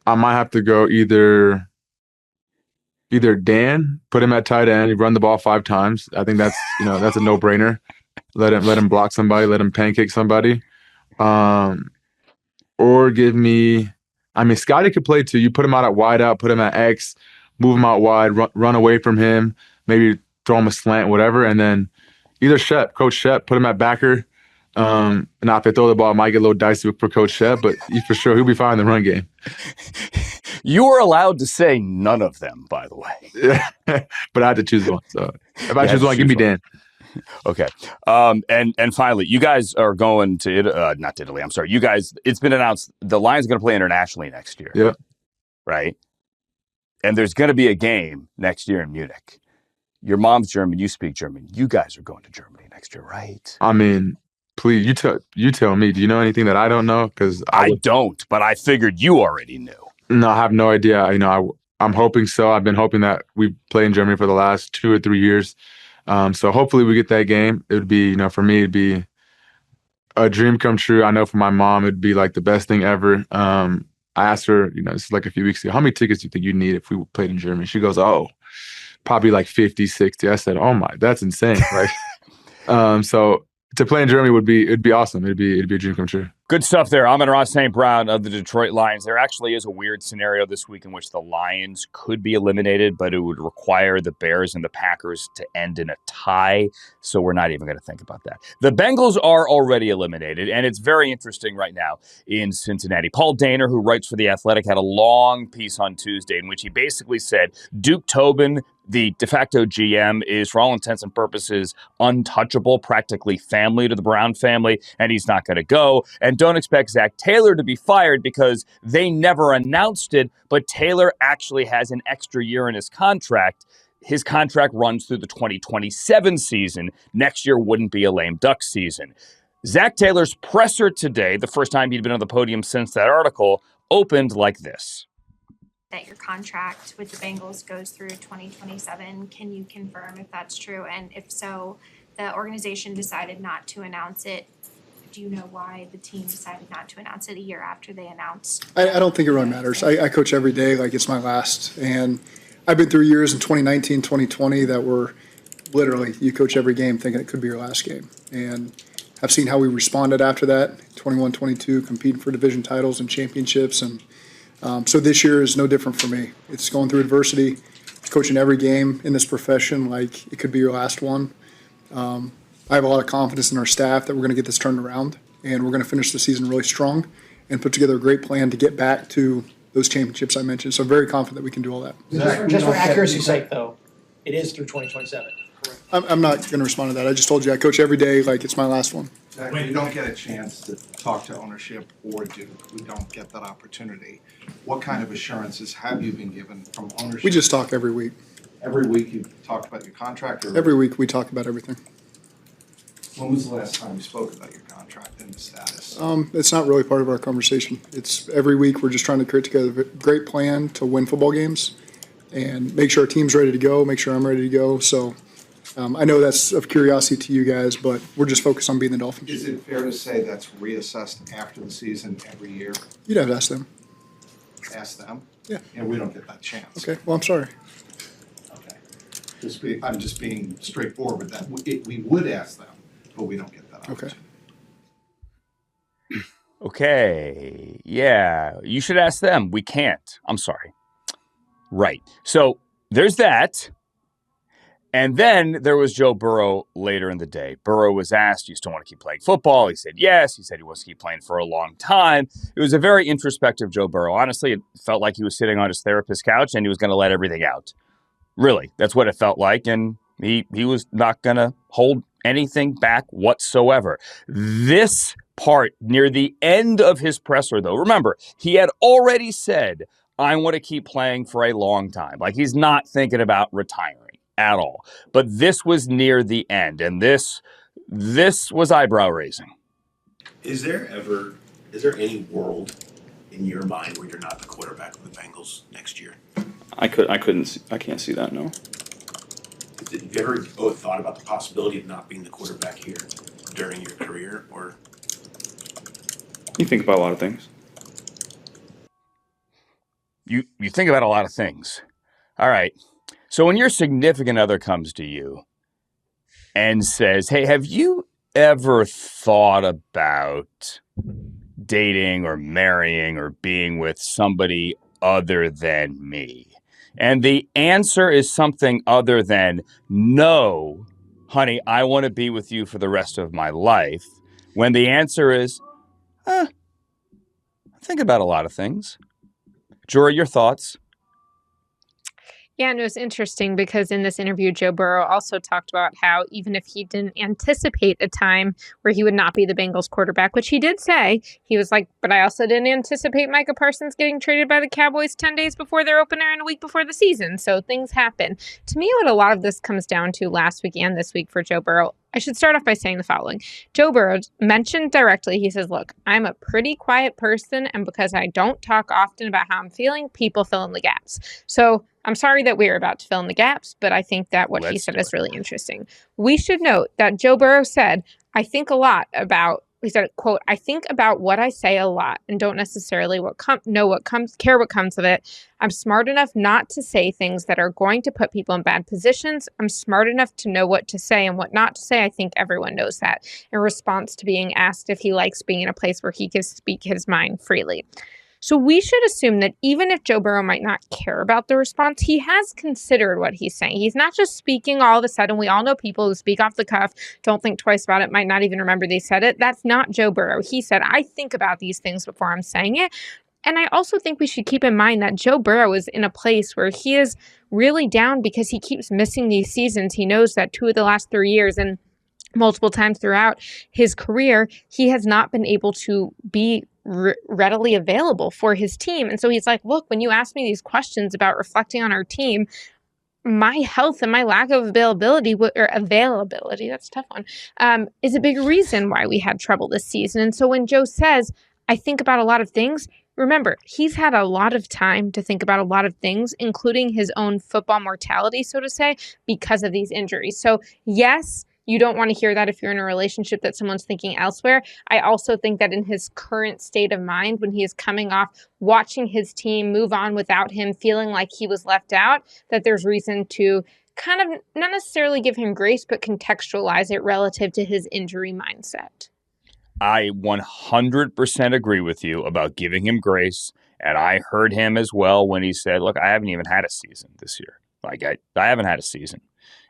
might have to go either Dan, put him at tight end, he run the ball 5 times. I think that's that's a no-brainer. Let him block somebody, let him pancake somebody. Or give me, Scotty could play too. You put him out at wide out, put him at X, move him out wide, run away from him, maybe throw him a slant, whatever, and then either Coach Shep, put him at backer. Now if they throw the ball, it might get a little dicey for Coach Shep, but for sure he'll be fine in the run game. You are allowed to say none of them, by the way. Yeah, but I had to choose one. So if I choose one, give me Dan. Okay. And finally, you guys are going to not to Italy. I'm sorry. You guys, it's been announced the Lions are going to play internationally next year. Yeah. Right. And there's going to be a game next year in Munich. Your mom's German. You speak German. You guys are going to Germany next year, right? Please, you tell me. Do you know anything that I don't know? Because I don't, but I figured you already knew. No, I have no idea. I'm hoping so. I've been hoping that we play in Germany for the last 2 or 3 years. So hopefully we get that game. It would be, for me, it'd be a dream come true. I know for my mom, it'd be like the best thing ever. I asked her, this is like a few weeks ago, how many tickets do you think you'd need if we played in Germany? She goes, probably like 50, 60. I said, oh my, that's insane. Right. So to play in Germany it'd be awesome. It'd be a dream come true. Good stuff there. Amon-Ra St. Brown of the Detroit Lions. There actually is a weird scenario this week in which the Lions could be eliminated, but it would require the Bears and the Packers to end in a tie, so we're not even going to think about that. The Bengals are already eliminated, and it's very interesting right now in Cincinnati. Paul Dehner, who writes for The Athletic, had a long piece on Tuesday in which he basically said Duke Tobin, the de facto GM, is, for all intents and purposes, untouchable, practically family to the Brown family, and he's not going to go. And don't expect Zach Taylor to be fired because they never announced it, but Taylor actually has an extra year in his contract. His contract runs through the 2027 season. Next year wouldn't be a lame duck season. Zach Taylor's presser today, the first time he'd been on the podium since that article, opened like this. That your contract with the Bengals goes through 2027. Can you confirm if that's true? And if so, the organization decided not to announce it. Do you know why the team decided not to announce it a year after they announced? I don't think it really matters. I coach every day like it's my last. And I've been through years in 2019, 2020 that were literally you coach every game thinking it could be your last game. And I've seen how we responded after that, 21, 22, competing for division titles and championships. And so this year is no different for me. It's going through adversity, coaching every game in this profession like it could be your last one. I have a lot of confidence in our staff that we're going to get this turned around, and we're going to finish the season really strong and put together a great plan to get back to those championships I mentioned. So I'm very confident that we can do all that. Just for accuracy's sake, though, it is through 2027. Correct. I'm not going to respond to that. I just told you I coach every day like it's my last one. Zach, we don't get a chance to talk to ownership or Duke. We don't get that opportunity. What kind of assurances have you been given from ownership? We just talk every week. Every week you talk about your contract? Or every week we talk about everything. When was the last time you spoke about your contract and the status? It's not really part of our conversation. It's every week we're just trying to create together a great plan to win football games and make sure our team's ready to go, make sure I'm ready to go. So I know that's of curiosity to you guys, but we're just focused on being the Dolphins. Is it fair to say that's reassessed after the season every year? You'd have to ask them. Ask them? Yeah. And we don't get that chance. Okay, well, I'm sorry. Okay. I'm just being straightforward with that. We would ask them, but we don't get that opportunity. Okay. Yeah. You should ask them. We can't. I'm sorry. Right. So there's that. And then there was Joe Burrow later in the day. Burrow was asked, do you still want to keep playing football? He said yes. He said he wants to keep playing for a long time. It was a very introspective Joe Burrow. Honestly, it felt like he was sitting on his therapist's couch and he was going to let everything out. Really, that's what it felt like. And He was not going to hold anything back whatsoever. This part near the end of his presser, though, remember, he had already said, I want to keep playing for a long time. Like, he's not thinking about retiring at all. But this was near the end, and this was eyebrow raising. Is there any world in your mind where you're not the quarterback of the Bengals next year? I can't see that, no. Have you ever thought about the possibility of not being the quarterback here during your career, or? You think about a lot of things. You think about a lot of things. All right. So when your significant other comes to you and says, hey, have you ever thought about dating or marrying or being with somebody other than me? And the answer is something other than, no, honey, I want to be with you for the rest of my life. When the answer is, I think about a lot of things. Jori, your thoughts? Yeah, and it was interesting because in this interview, Joe Burrow also talked about how even if he didn't anticipate a time where he would not be the Bengals quarterback, which he did say, he was like, but I also didn't anticipate Micah Parsons getting traded by the Cowboys 10 days before their opener and a week before the season. So things happen. To me, what a lot of this comes down to last week and this week for Joe Burrow, I should start off by saying the following. Joe Burrow mentioned directly, he says, look, I'm a pretty quiet person, and because I don't talk often about how I'm feeling, people fill in the gaps. So I'm sorry that we're about to fill in the gaps, but I think that what he said is really interesting. We should note that Joe Burrow said, I think a lot about, he said, quote, I think about what I say a lot and don't necessarily care what comes of it. I'm smart enough not to say things that are going to put people in bad positions. I'm smart enough to know what to say and what not to say. I think everyone knows that, in response to being asked if he likes being in a place where he can speak his mind freely. So we should assume that even if Joe Burrow might not care about the response, he has considered what he's saying. He's not just speaking all of a sudden. We all know people who speak off the cuff, don't think twice about it, might not even remember they said it. That's not Joe Burrow. He said, I think about these things before I'm saying it. And I also think we should keep in mind that Joe Burrow is in a place where he is really down because he keeps missing these seasons. He knows that 2 of the last 3 years and multiple times throughout his career, he has not been able to be readily available for his team. And so he's like, look, when you ask me these questions about reflecting on our team, my health and my lack of availability, that's a tough one, is a big reason why we had trouble this season. And so when Joe says, I think about a lot of things, remember, he's had a lot of time to think about a lot of things, including his own football mortality, so to say, because of these injuries. So yes, you don't want to hear that if you're in a relationship that someone's thinking elsewhere. I also think that in his current state of mind, when he is coming off watching his team move on without him, feeling like he was left out, that there's reason to kind of not necessarily give him grace, but contextualize it relative to his injury mindset. I 100% agree with you about giving him grace. And I heard him as well when he said, look, I haven't even had a season this year. Like I haven't had a season.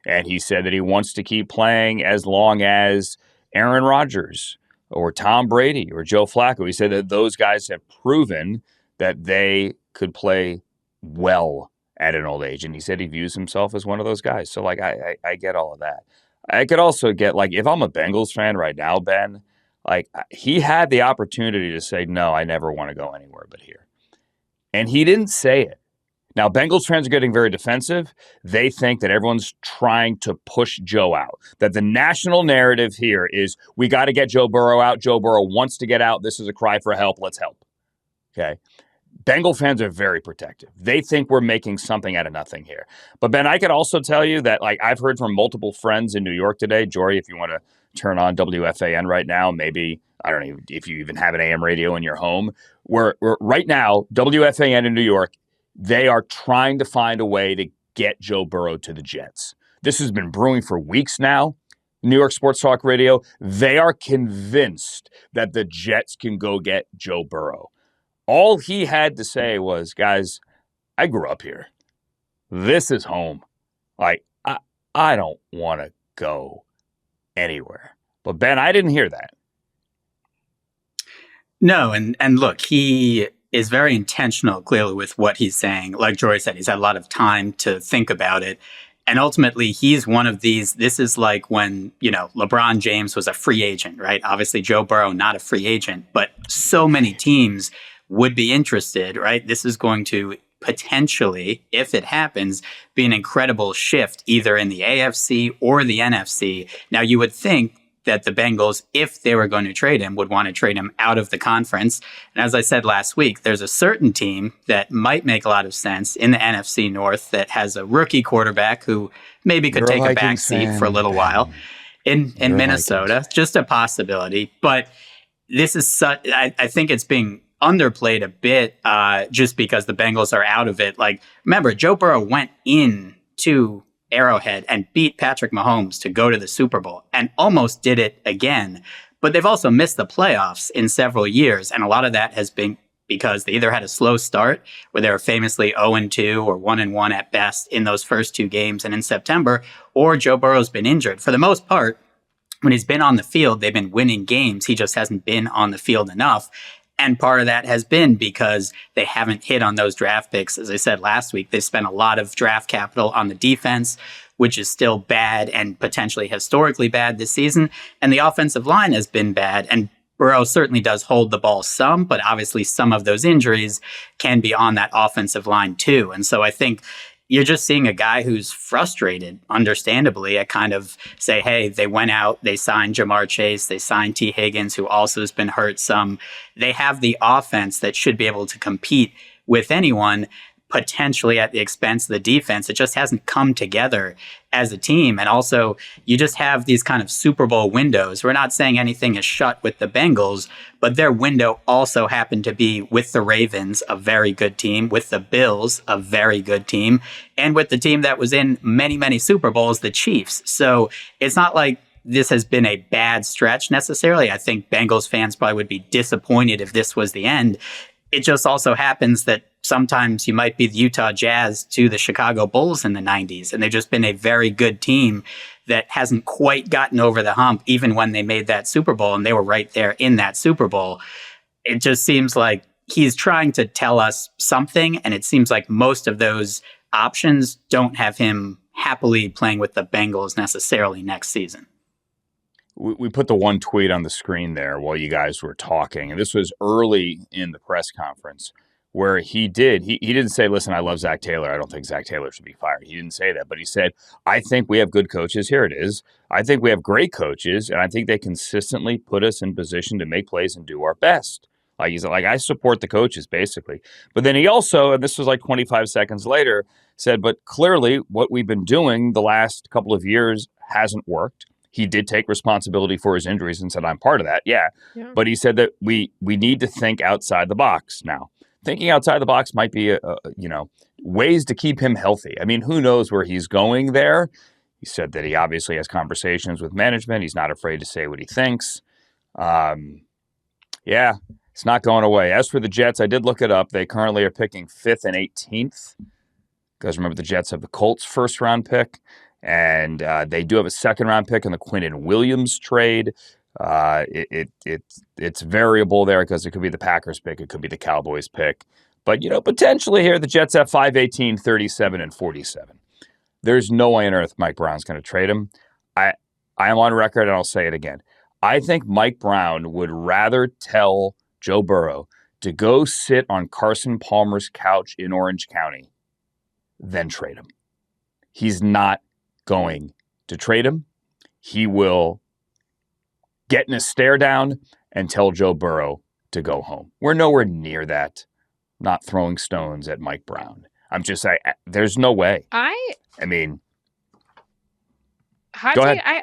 And he said that he wants to keep playing as long as Aaron Rodgers or Tom Brady or Joe Flacco. He said that those guys have proven that they could play well at an old age. And he said he views himself as one of those guys. So, like, I get all of that. I could also get, like, if I'm a Bengals fan right now, Ben, like, he had the opportunity to say, no, I never want to go anywhere but here. And he didn't say it. Now, Bengals fans are getting very defensive. They think that everyone's trying to push Joe out, that the national narrative here is we got to get Joe Burrow out. Joe Burrow wants to get out. This is a cry for help. Let's help. Okay. Bengal fans are very protective. They think we're making something out of nothing here. But Ben, I could also tell you that, like, I've heard from multiple friends in New York today. Jori, if you want to turn on WFAN right now, maybe, I don't know if you even have an AM radio in your home, where right now, WFAN in New York, they are trying to find a way to get Joe Burrow to the Jets. This has been brewing for weeks now. New York Sports Talk Radio, they are convinced that the Jets can go get Joe Burrow. All he had to say was, guys, I grew up here. This is home. Like, I don't want to go anywhere. But Ben, I didn't hear that. No, and look, he is very intentional, clearly, with what he's saying. Like Jori said, he's had a lot of time to think about it. And ultimately, he's one of these. This is like when, LeBron James was a free agent, right? Obviously, Joe Burrow, not a free agent, but so many teams would be interested, right? This is going to potentially, if it happens, be an incredible shift either in the AFC or the NFC. Now, you would think that the Bengals, if they were going to trade him, would want to trade him out of the conference. And as I said last week, there's a certain team that might make a lot of sense in the NFC North that has a rookie quarterback who maybe could take a back seat for a little while in Minnesota. Just a possibility. But this is I think it's being underplayed a bit just because the Bengals are out of it. Like, remember, Joe Burrow went into Arrowhead and beat Patrick Mahomes to go to the Super Bowl and almost did it again. But they've also missed the playoffs in several years. And a lot of that has been because they either had a slow start where they were famously 0-2 or 1-1 at best in those first two games and in September, or Joe Burrow's been injured. For the most part, when he's been on the field, they've been winning games. He just hasn't been on the field enough. And part of that has been because they haven't hit on those draft picks. As I said last week, they've spent a lot of draft capital on the defense, which is still bad and potentially historically bad this season. And the offensive line has been bad. And Burrow certainly does hold the ball some, but obviously some of those injuries can be on that offensive line too. And so I think you're just seeing a guy who's frustrated, understandably, at kind of say, hey, they went out, they signed Jamar Chase, they signed T. Higgins, who also has been hurt some. They have the offense that should be able to compete with anyone, potentially at the expense of the defense. It just hasn't come together as a team. And also, you just have these kind of Super Bowl windows. We're not saying anything is shut with the Bengals, but their window also happened to be with the Ravens, a very good team, with the Bills, a very good team, and with the team that was in many, many Super Bowls, the Chiefs. So it's not like this has been a bad stretch necessarily. I think Bengals fans probably would be disappointed if this was the end. It just also happens that sometimes you might be the Utah Jazz to the Chicago Bulls in the 90s, and they've just been a very good team that hasn't quite gotten over the hump, even when they made that Super Bowl, and they were right there in that Super Bowl. It just seems like he's trying to tell us something, and it seems like most of those options don't have him happily playing with the Bengals necessarily next season. We put the one tweet on the screen there while you guys were talking, and this was early in the press conference where he didn't say, listen, I love Zach Taylor. I don't think Zach Taylor should be fired. He didn't say that, but he said, I think we have good coaches. Here it is. I think we have great coaches, and I think they consistently put us in position to make plays and do our best. Like, he's like, I support the coaches, basically. But then he also, and this was like 25 seconds later, said, but clearly what we've been doing the last couple of years hasn't worked. He did take responsibility for his injuries and said, I'm part of that. Yeah. But he said that we need to think outside the box now. Thinking outside the box might be, ways to keep him healthy. I mean, who knows where he's going there? He said that he obviously has conversations with management. He's not afraid to say what he thinks. It's not going away. As for the Jets, I did look it up. They currently are picking 5th and 18th. Because remember, the Jets have the Colts first-round pick. And they do have a second-round pick in the Quinn Williams trade. It's variable there because it could be the Packers pick. It could be the Cowboys pick. But, potentially here, the Jets have 5, 18, 37, and 47. There's no way on earth Mike Brown's going to trade him. I am on record, and I'll say it again. I think Mike Brown would rather tell Joe Burrow to go sit on Carson Palmer's couch in Orange County than trade him. He's not going to trade him. He will get in a stare down and tell Joe Burrow to go home. We're nowhere near that. Not throwing stones at Mike Brown. I'm just saying, there's no way. I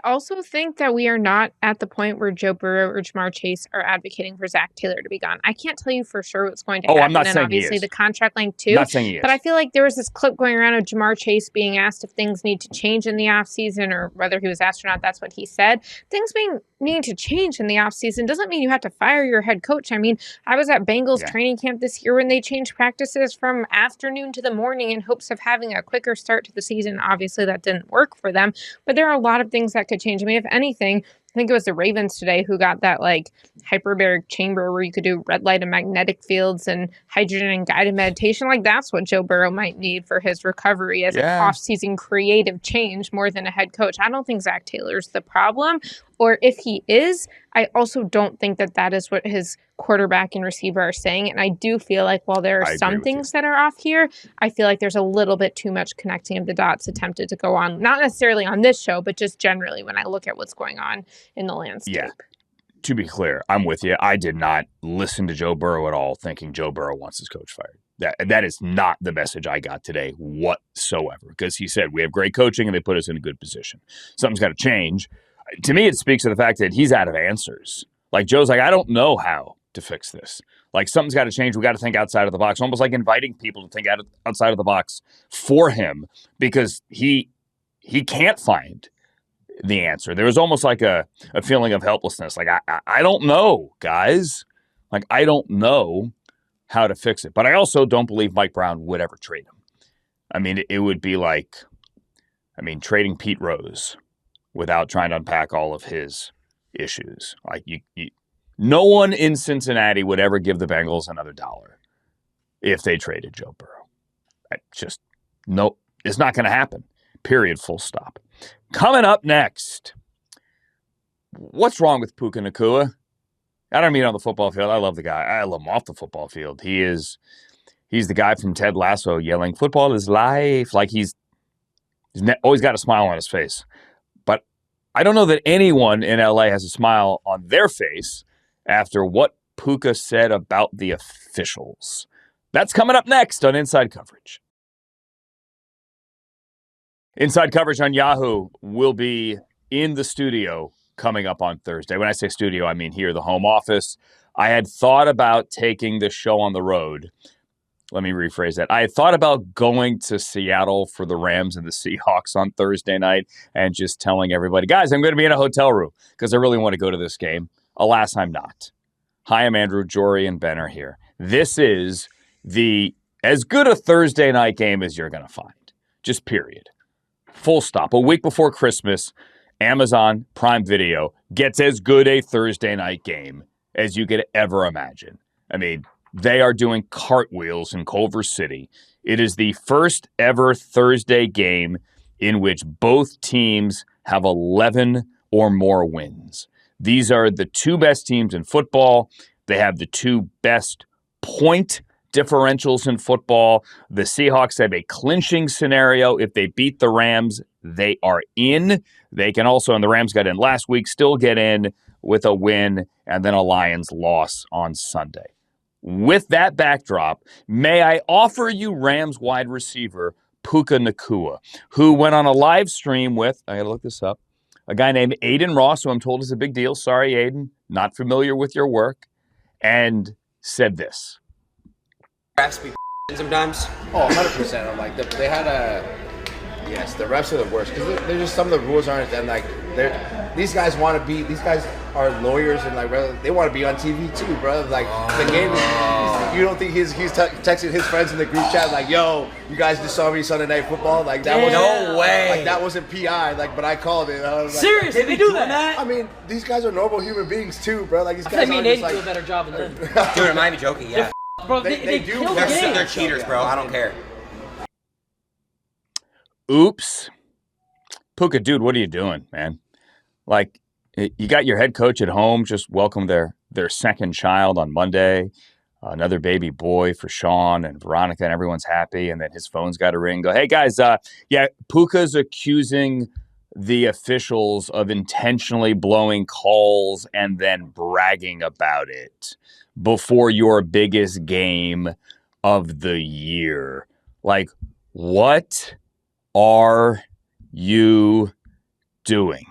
also think that we are not at the point where Joe Burrow or Jamar Chase are advocating for Zach Taylor to be gone. I can't tell you for sure what's going to happen. I'm not and saying obviously he is. The contract length too. Not saying he is. But I feel like there was this clip going around of Jamar Chase being asked if things need to change in the offseason, or whether he was asked or not. That's what he said. Things needing to change in the offseason doesn't mean you have to fire your head coach. I mean, I was at Bengals training camp this year when they changed practices from afternoon to the morning in hopes of having a quicker start to the season. Obviously, that didn't work for them. But there are a lot of things that could change. I mean, if anything, think it was the Ravens today who got that like hyperbaric chamber where you could do red light and magnetic fields and hydrogen and guided meditation. Like that's what Joe Burrow might need for his recovery as an off-season creative change more than a head coach. I don't think Zach Taylor's the problem. Or if he is, I also don't think that that is what his quarterback and receiver are saying. And I do feel like while there are some things that are off here, I feel like there's a little bit too much connecting of the dots attempted to go on, not necessarily on this show, but just generally when I look at what's going on in the landscape. Yeah. To be clear, I'm with you. I did not listen to Joe Burrow at all thinking Joe Burrow wants his coach fired. That is not the message I got today whatsoever, because he said we have great coaching and they put us in a good position. Something's got to change. To me, it speaks to the fact that he's out of answers. Like Joe's like, I don't know how to fix this. Like something's got to change. We got to think outside of the box, almost like inviting people to think outside of the box for him because he can't find the answer. There was almost like a feeling of helplessness. Like, I don't know, guys. Like, I don't know how to fix it. But I also don't believe Mike Brown would ever trade him. I mean, it would be like, trading Pete Rose without trying to unpack all of his issues. Like, no one in Cincinnati would ever give the Bengals another dollar if they traded Joe Burrow. It's not going to happen. Period. Full stop. Coming up next, what's wrong with Puka Nacua? I don't mean on the football field. I love the guy. I love him off the football field. He's the guy from Ted Lasso yelling, "Football is life." Like he's always got a smile on his face. But I don't know that anyone in LA has a smile on their face after what Puka said about the officials. That's coming up next on Inside Coverage. Inside Coverage on Yahoo will be in the studio coming up on Thursday. When I say studio, I mean here, the home office. I had thought about taking the show on the road. Let me rephrase that. I had thought about going to Seattle for the Rams and the Seahawks on Thursday night and just telling everybody, guys, I'm going to be in a hotel room because I really want to go to this game. Alas, I'm not. Hi, I'm Andrew. Jori and Ben are here. This is as good a Thursday night game as you're going to find. Just period. Full stop. A week before Christmas, Amazon Prime Video gets as good a Thursday night game as you could ever imagine. I mean, they are doing cartwheels in Culver City. It is the first ever Thursday game in which both teams have 11 or more wins. These are the two best teams in football. They have the two best point differentials in football. The Seahawks have a clinching scenario. If they beat the Rams, they are in. They can also, and the Rams got in last week, still get in with a win and then a Lions loss on Sunday. With that backdrop, may I offer you Rams wide receiver Puka Nacua, who went on a live stream with, I got to look this up, a guy named Aiden Ross, who I'm told is a big deal. Sorry, Aiden, not familiar with your work, and said this. Refs be sometimes. Oh, 100%. I'm like, they had yes, the refs are the worst because they're just, some of the rules aren't, and like, these guys are lawyers and like, they want to be on TV too, bro. Like, the game is, you don't think he's texting his friends in the group chat like, yo, you guys just saw me Sunday Night Football? Like, that wasn't, no way. Like, that wasn't PI, like, but I called it. I was like, seriously, they do that? I mean, these guys are normal human beings too, bro. Like, these guys aren't just like, do a better job than them. Dude, am I be joking? Yeah. Bro, they do. They're cheaters, bro. I don't care. Oops. Puka, dude, what are you doing, man? Like, you got your head coach at home, just welcomed their second child on Monday, another baby boy for Sean and Veronica, and everyone's happy, and then his phone's got a ring. Go, hey, guys, Puka's accusing the officials of intentionally blowing calls and then bragging about it before your biggest game of the year. Like, what are you doing?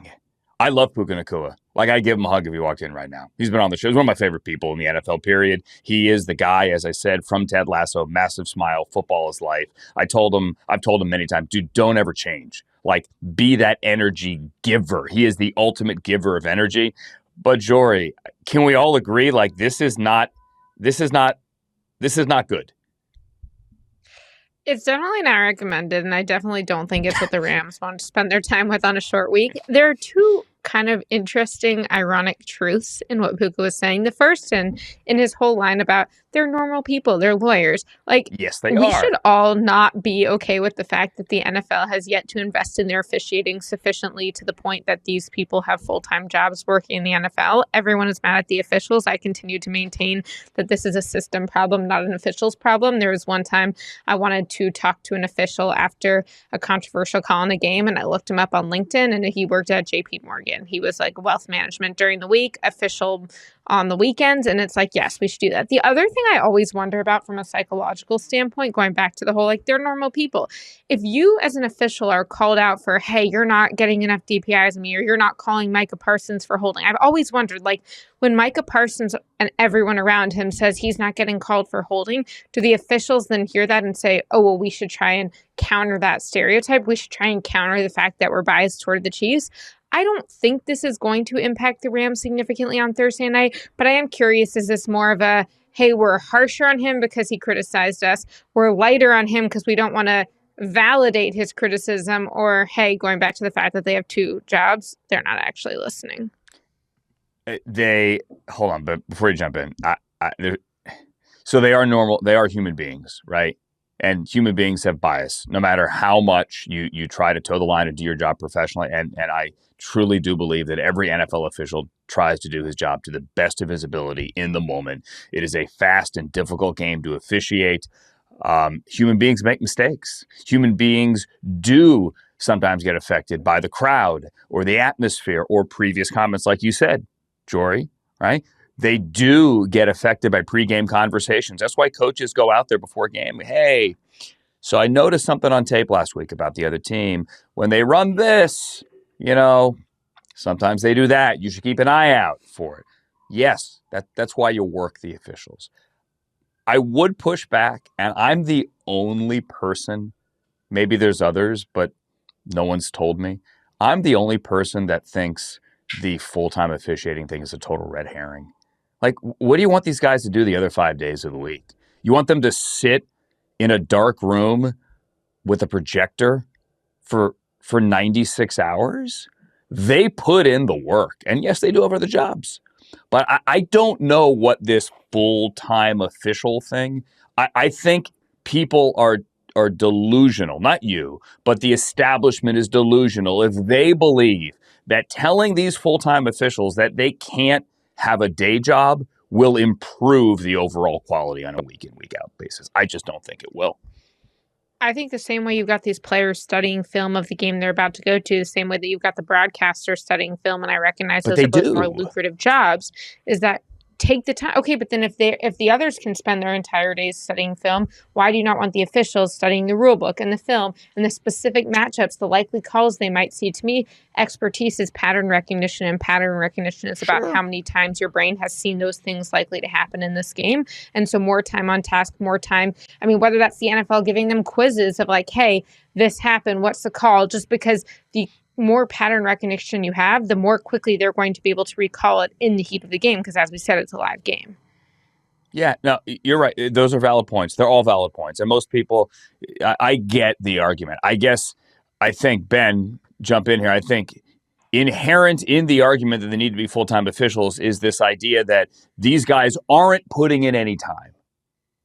I love Puka Nacua. Like, I'd give him a hug if he walked in right now. He's been on the show. He's one of my favorite people in the NFL, period. He is the guy, as I said, from Ted Lasso, massive smile, football is life. I've told him many times, dude, don't ever change. Like, be that energy giver. He is the ultimate giver of energy. But Jori, can we all agree, like, this is not good? It's definitely not recommended, and I definitely don't think it's what the Rams want to spend their time with on a short week. There are two kind of interesting, ironic truths in what Puka was saying. The first in his whole line about they're normal people, they're lawyers. Like, yes, they we are. should all not be okay with the fact that the NFL has yet to invest in their officiating sufficiently to the point that these people have full-time jobs working in the NFL. Everyone is mad at the officials. I continue to maintain that this is a system problem, not an officials problem. There was one time I wanted to talk to an official after a controversial call in a game, and I looked him up on LinkedIn, and he worked at JP Morgan. He was like wealth management during the week, official on the weekends. And it's like, yes, we should do that. The other thing I always wonder about from a psychological standpoint, going back to the whole, like, they're normal people. If you as an official are called out for, hey, you're not getting enough DPIs of me, or you're not calling Micah Parsons for holding. I've always wondered, like, when Micah Parsons and everyone around him says he's not getting called for holding, do the officials then hear that and say, oh, well, we should try and counter that stereotype. We should try and counter the fact that we're biased toward the Chiefs. I don't think this is going to impact the Rams significantly on Thursday night, but I am curious, is this more of a, hey, we're harsher on him because he criticized us, we're lighter on him because we don't want to validate his criticism, or, hey, going back to the fact that they have two jobs, they're not actually listening? Hold on, but before you jump in, so they are normal, they are human beings, right? And human beings have bias, no matter how much you try to toe the line and do your job professionally. And I truly do believe that every NFL official tries to do his job to the best of his ability in the moment. It is a fast and difficult game to officiate. Human beings make mistakes. Human beings do sometimes get affected by the crowd or the atmosphere or previous comments, like you said, Jori, right? They do get affected by pregame conversations. That's why coaches go out there before game. Hey, so I noticed something on tape last week about the other team. When they run this, sometimes they do that. You should keep an eye out for it. Yes, that's why you work the officials. I would push back, and I'm the only person, maybe there's others, but no one's told me. I'm the only person that thinks the full-time officiating thing is a total red herring. Like, what do you want these guys to do the other 5 days of the week? You want them to sit in a dark room with a projector for 96 hours? They put in the work. And yes, they do have other jobs. But I don't know what this full-time official thing, I think people are delusional. Not you, but the establishment is delusional if they believe that telling these full-time officials that they can't have a day job will improve the overall quality on a week-in, week-out basis. I just don't think it will. I think the same way you've got these players studying film of the game they're about to go to, the same way that you've got the broadcasters studying film, and I recognize those are both more lucrative jobs, is that take the time. Okay, but then if the others can spend their entire days studying film, why do you not want the officials studying the rule book and the film and the specific matchups, the likely calls they might see? To me, expertise is pattern recognition, and pattern recognition is about how many times your brain has seen those things likely to happen in this game. And so more time on task, more time. I mean, whether that's the NFL giving them quizzes of like, hey, this happened, what's the call? Just because the more pattern recognition you have, the more quickly they're going to be able to recall it in the heat of the game, because as we said, it's a live game. Yeah, no, you're right. Those are valid points. They're all valid points. And most people, I get the argument. I think, Ben, jump in here. I think inherent in the argument that they need to be full-time officials is this idea that these guys aren't putting in any time.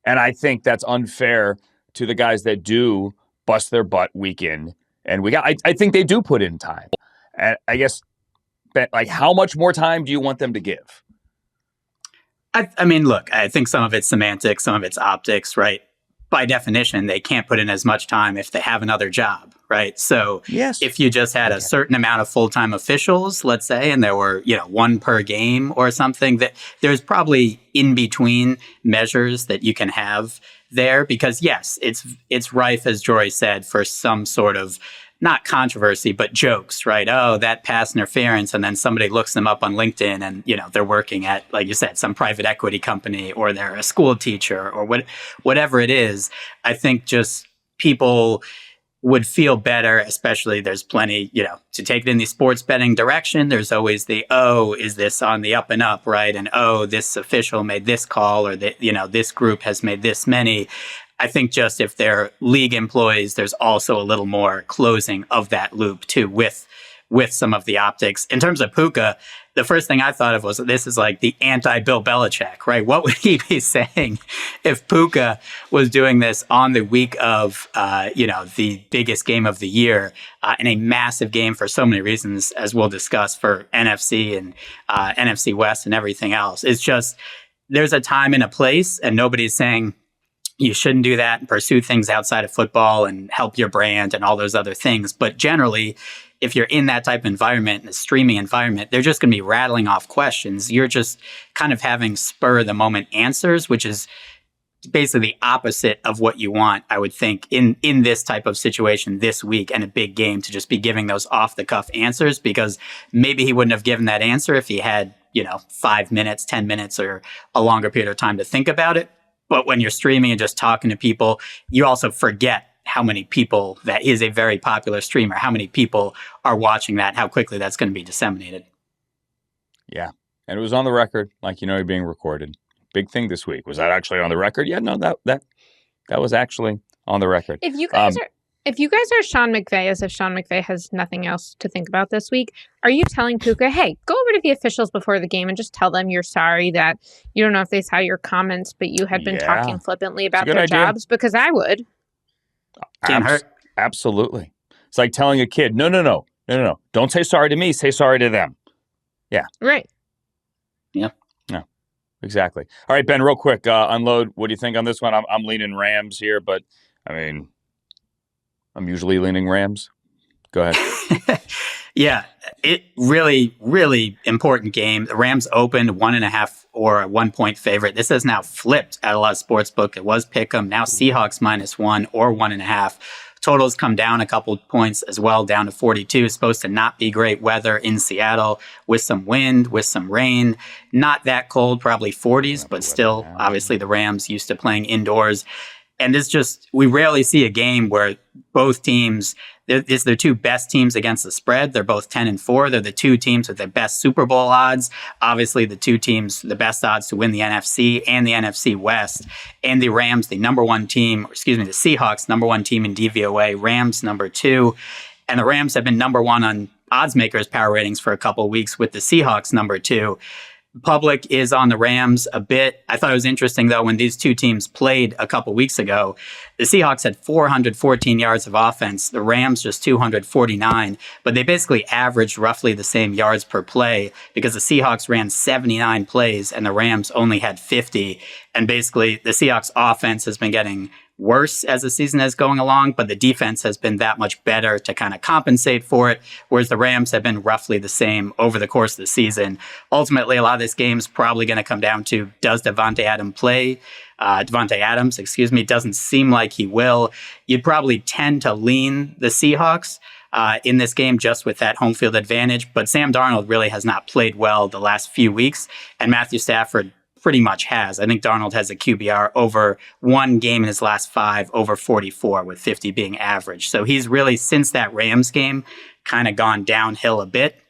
And I think that's unfair to the guys that do bust their butt week in and week out. I think they do put in time. And I guess, Ben, like, how much more time do you want them to give? I mean, look, I think some of it's semantics, some of it's optics, right? By definition, they can't put in as much time if they have another job, right? So if you just had a certain amount of full-time officials, let's say, and there were, one per game or something, that there's probably in-between measures that you can have there, because yes, it's rife, as Jori said, for some sort of not controversy, but jokes, right? Oh, that pass interference. And then somebody looks them up on LinkedIn and, they're working at, like you said, some private equity company, or they're a school teacher, or whatever it is. I think just people would feel better, especially there's plenty, to take it in the sports betting direction. There's always the, oh, is this on the up and up, right? And, oh, this official made this call, or this group has made this many. I think just if they're league employees, there's also a little more closing of that loop too with with some of the optics. In terms of Puka, the first thing I thought of was this is like the anti-Bill Belichick, right? What would he be saying if Puka was doing this on the week of, the biggest game of the year in a massive game for so many reasons, as we'll discuss for NFC and NFC West and everything else. It's just there's a time and a place, and nobody's saying you shouldn't do that and pursue things outside of football and help your brand and all those other things. But generally, if you're in that type of environment, in a streaming environment, they're just going to be rattling off questions. You're just kind of having spur of the moment answers, which is basically the opposite of what you want, I would think, in this type of situation this week and a big game, to just be giving those off the cuff answers, because maybe he wouldn't have given that answer if he had, 5 minutes, 10 minutes, or a longer period of time to think about it. But when you're streaming and just talking to people, you also forget how many people, that is a very popular streamer, how many people are watching that, how quickly that's going to be disseminated. Yeah. And it was on the record, like, you're being recorded. Big thing this week. Was that actually on the record? Yeah, no, that was actually on the record. If you guys are Sean McVay, as if Sean McVay has nothing else to think about this week, are you telling Puka, hey, go over to the officials before the game and just tell them you're sorry that you don't know if they saw your comments, but you had been talking flippantly about their jobs? Because I would. Can't hurt. Absolutely. It's like telling a kid, no. Don't say sorry to me. Say sorry to them. Yeah. Right. Yeah. No. Exactly. All right, Ben, real quick, unload. What do you think on this one? I'm leaning Rams here, but I mean, I'm usually leaning Rams. Go ahead. Yeah, it really, really important game. The Rams opened 1.5 or a 1 point favorite. This has now flipped at a lot of sportsbook. It was pick'em. Now Seahawks -1 or 1.5. Totals come down a couple points as well, down to 42. It's supposed to not be great weather in Seattle, with some wind, with some rain. Not that cold, probably 40s, but still, obviously the Rams used to playing indoors. And it's just, we rarely see a game where both teams, it's their two best teams against the spread. They're both 10-4. They're the two teams with the best Super Bowl odds. Obviously, the two teams, the best odds to win the NFC and the NFC West. And the Rams, the Seahawks, number one team in DVOA. Rams, number 2. And the Rams have been number 1 on odds makers power ratings for a couple of weeks, with the Seahawks number 2. Public is on the Rams a bit. I thought it was interesting, though, when these two teams played a couple weeks ago, the Seahawks had 414 yards of offense, the Rams just 249, but they basically averaged roughly the same yards per play, because the Seahawks ran 79 plays and the Rams only had 50. And basically, the Seahawks offense has been getting worse as the season is going along, but the defense has been that much better to kind of compensate for it, whereas the Rams have been roughly the same over the course of the season. Ultimately, a lot of this game is probably going to come down to, does Devontae Adams play? Devontae Adams, doesn't seem like he will. You'd probably tend to lean the Seahawks in this game, just with that home field advantage, but Sam Darnold really has not played well the last few weeks, and Matthew Stafford pretty much has. I think Darnold has a QBR over one game in his last 5 over 44, with 50 being average. So he's really, since that Rams game, kind of gone downhill a bit.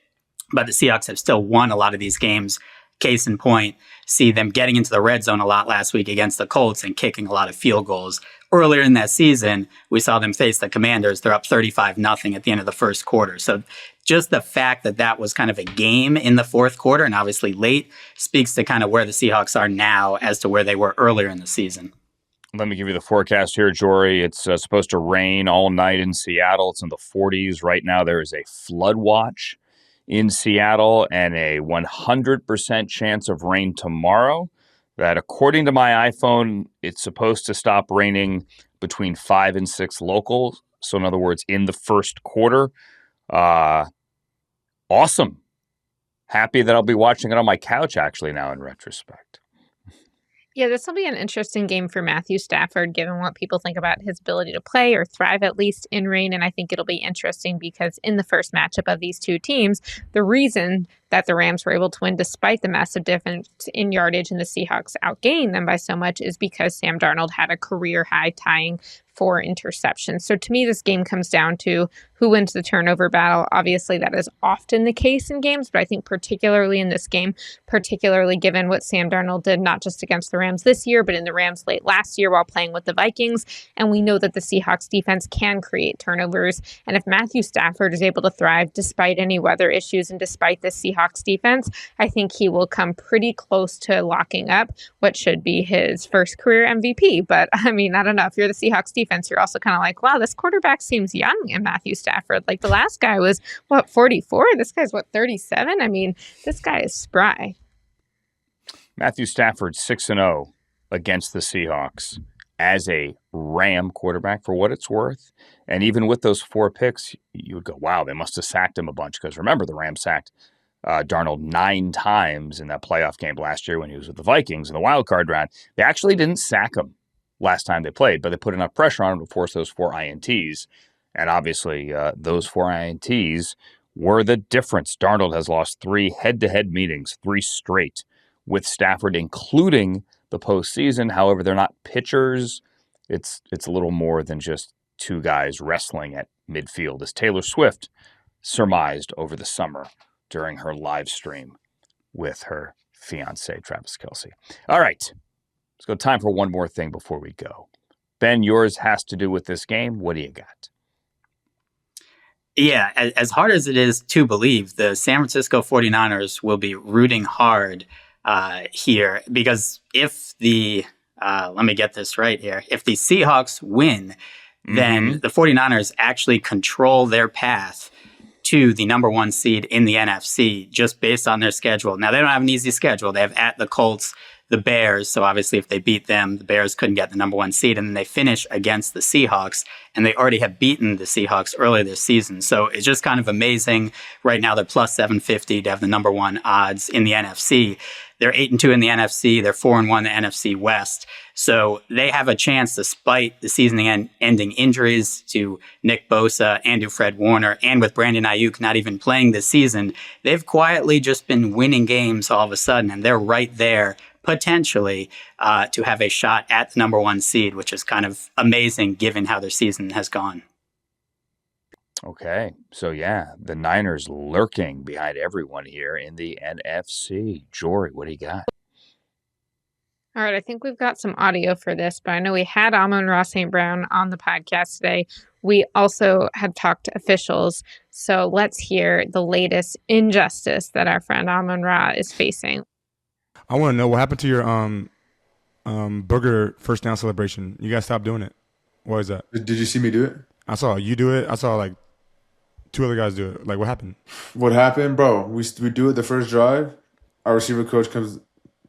But the Seahawks have still won a lot of these games. Case in point, see them getting into the red zone a lot last week against the Colts and kicking a lot of field goals. Earlier in that season, we saw them face the Commanders. They're up 35-0 at the end of the first quarter. So just the fact that that was kind of a game in the fourth quarter, and obviously late, speaks to kind of where the Seahawks are now as to where they were earlier in the season. Let me give you the forecast here, Jori. It's supposed to rain all night in Seattle. It's in the 40s. Right now, there is a flood watch in Seattle and a 100% chance of rain tomorrow. That, according to my iPhone, it's supposed to stop raining between 5 and 6 local. So in other words, in the first quarter. Awesome. Happy that I'll be watching it on my couch, actually, now in retrospect. Yeah, this will be an interesting game for Matthew Stafford, given what people think about his ability to play or thrive, at least in rain. And I think it'll be interesting because in the first matchup of these two teams, the reason that the Rams were able to win despite the massive difference in yardage and the Seahawks outgained them by so much is because Sam Darnold had a career high tying 4 interceptions. So to me, this game comes down to who wins the turnover battle. Obviously, that is often the case in games, but I think particularly in this game, particularly given what Sam Darnold did, not just against the Rams this year, but in the Rams late last year while playing with the Vikings. And we know that the Seahawks defense can create turnovers. And if Matthew Stafford is able to thrive despite any weather issues and despite the Seahawks defense, I think he will come pretty close to locking up what should be his first career MVP. But I mean, I don't know. If you're the Seahawks defense, you're also kind of like, wow, this quarterback seems young in Matthew Stafford. Like the last guy was, 44? This guy's 37? I mean, this guy is spry. Matthew Stafford 6-0 against the Seahawks as a Ram quarterback, for what it's worth. And even with those 4 picks, you would go, wow, they must have sacked him a bunch. Because remember, the Rams sacked Darnold 9 times in that playoff game last year when he was with the Vikings in the wild card round. They actually didn't sack him last time they played, but they put enough pressure on him to force those 4 INTs. And obviously, those 4 INTs were the difference. Darnold has lost 3 head-to-head meetings, 3 straight, with Stafford, including the postseason. However, they're not pitchers. It's a little more than just 2 guys wrestling at midfield, as Taylor Swift surmised over the summer during her live stream with her fiance, Travis Kelce. All right, let's go. Time for one more thing before we go. Ben, yours has to do with this game. What do you got? Yeah, as hard as it is to believe, the San Francisco 49ers will be rooting hard here, because if the, let me get this right here, if the Seahawks win, then the 49ers actually control their path to the number 1 seed in the NFC just based on their schedule. Now, they don't have an easy schedule. They have at the Colts, the Bears. So obviously if they beat them, the Bears couldn't get the number 1 seed, and then they finish against the Seahawks, and they already have beaten the Seahawks earlier this season. So it's just kind of amazing. Right now they're plus 750 to have the number 1 odds in the NFC. They're 8-2 in the NFC. They're 4-1 in the NFC West. So they have a chance, despite the season-ending injuries to Nick Bosa and to Fred Warner, and with Brandon Ayuk not even playing this season, they've quietly just been winning games all of a sudden, and they're right there potentially to have a shot at the number 1 seed, which is kind of amazing given how their season has gone. Okay, so yeah, the Niners lurking behind everyone here in the NFC. Jori, what do you got? All right, I think we've got some audio for this, but I know we had Amon-Ra St. Brown on the podcast today. We also had talked to officials, so let's hear the latest injustice that our friend Amon-Ra is facing. I want to know what happened to your burger first down celebration. You guys stopped doing it. What is that? Did you see me do it? I saw you do it. I saw like 2 other guys do it. Like, what happened? What happened, bro? We do it the first drive. Our receiver coach comes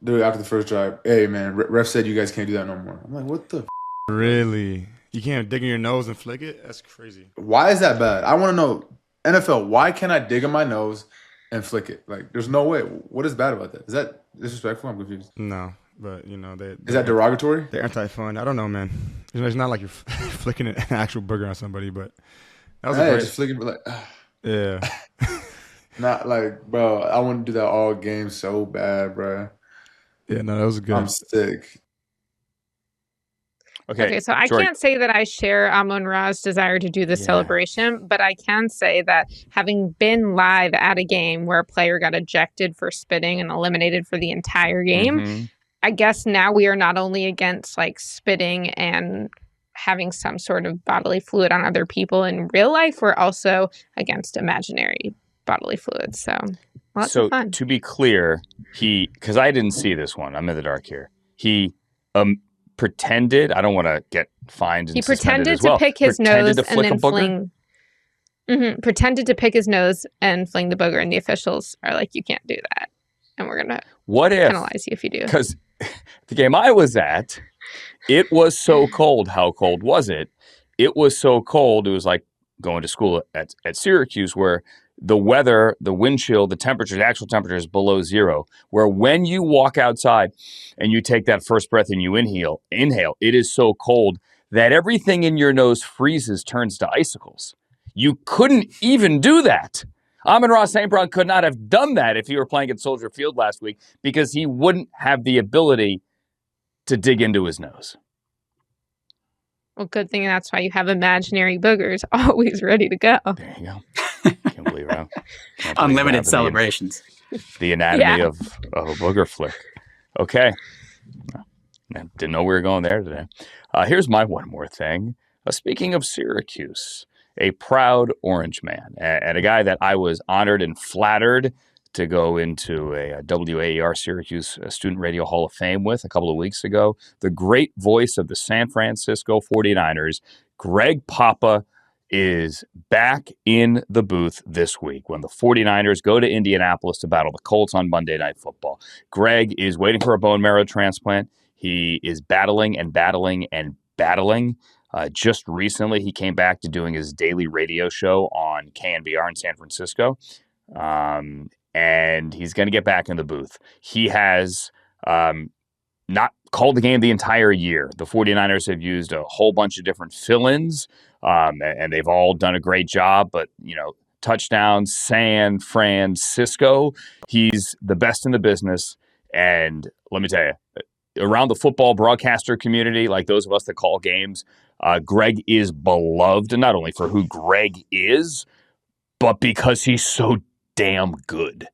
do it after the first drive. Hey, man, ref said you guys can't do that no more. I'm like, what the? Really? You can't dig in your nose and flick it? That's crazy. Why is that bad? I want to know, NFL, why can't I dig in my nose and flick it? Like, there's no way. What is bad about that? Is that disrespectful? I'm confused. No, but, you know. Is that derogatory? They're anti-fun. I don't know, man. It's not like you're flicking an actual burger on somebody, but that was just flicking, but like, yeah. Not like, bro, I want to do that all game so bad, bro. Yeah, no, that was good. I'm sick. Okay, so I can't say that I share Amon-Ra's desire to do the celebration, but I can say that having been live at a game where a player got ejected for spitting and eliminated for the entire game, I guess now we are not only against like spitting and having some sort of bodily fluid on other people in real life, we're also against imaginary bodily fluids. So lots of fun. To be clear, because I didn't see this one, I'm in the dark here. He pretended, I don't want to get fined and he pretended to pick his nose and then fling. Pretended to pick his nose and fling the booger, and the officials are like, you can't do that, and we're gonna penalize you if you do. Because the game I was at, it was so cold. How cold was it? It was so cold. It was like going to school at Syracuse, where the weather, the wind chill, the temperature, the actual temperature is below 0, where when you walk outside and you take that first breath and you inhale, it is so cold that everything in your nose freezes, turns to icicles. You couldn't even do that. Amon-Ra St. Brown could not have done that if he were playing at Soldier Field last week because he wouldn't have the ability to dig into his nose. Well, good thing that's why you have imaginary boogers always ready to go. There you go. Can't believe it. Unlimited celebrations. The anatomy of a booger flick. Okay. Didn't know we were going there today. Here's my one more thing. Speaking of Syracuse, a proud Orange man and a guy that I was honored and flattered to go into a WAER Syracuse Student Radio Hall of Fame with a couple of weeks ago. The great voice of the San Francisco 49ers, Greg Papa, is back in the booth this week when the 49ers go to Indianapolis to battle the Colts on Monday Night Football. Greg is waiting for a bone marrow transplant. He is battling and battling and battling. Just recently, he came back to doing his daily radio show on KNBR in San Francisco. And he's going to get back in the booth. He has not called the game the entire year. The 49ers have used a whole bunch of different fill-ins, and they've all done a great job. But, touchdown, San Francisco, he's the best in the business. And let me tell you, around the football broadcaster community, like those of us that call games, Greg is beloved, not only for who Greg is, but because he's so damn good.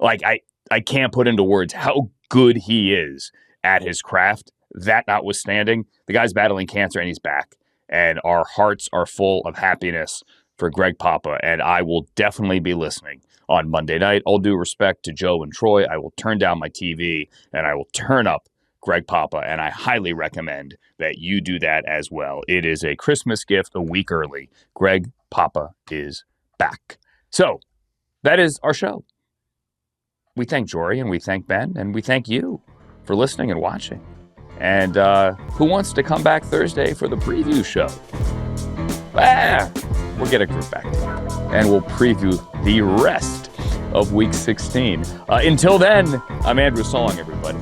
Like, I can't put into words how good he is at his craft. That notwithstanding, the guy's battling cancer and he's back. And our hearts are full of happiness for Greg Papa. And I will definitely be listening on Monday night. All due respect to Joe and Troy, I will turn down my TV and I will turn up Greg Papa. And I highly recommend that you do that as well. It is a Christmas gift a week early. Greg Papa is back. So, that is our show. We thank Jori and we thank Ben and we thank you for listening and watching. And who wants to come back Thursday for the preview show? We'll get a group back and we'll preview the rest of Week 16. Until then, I'm Andrew Song, everybody.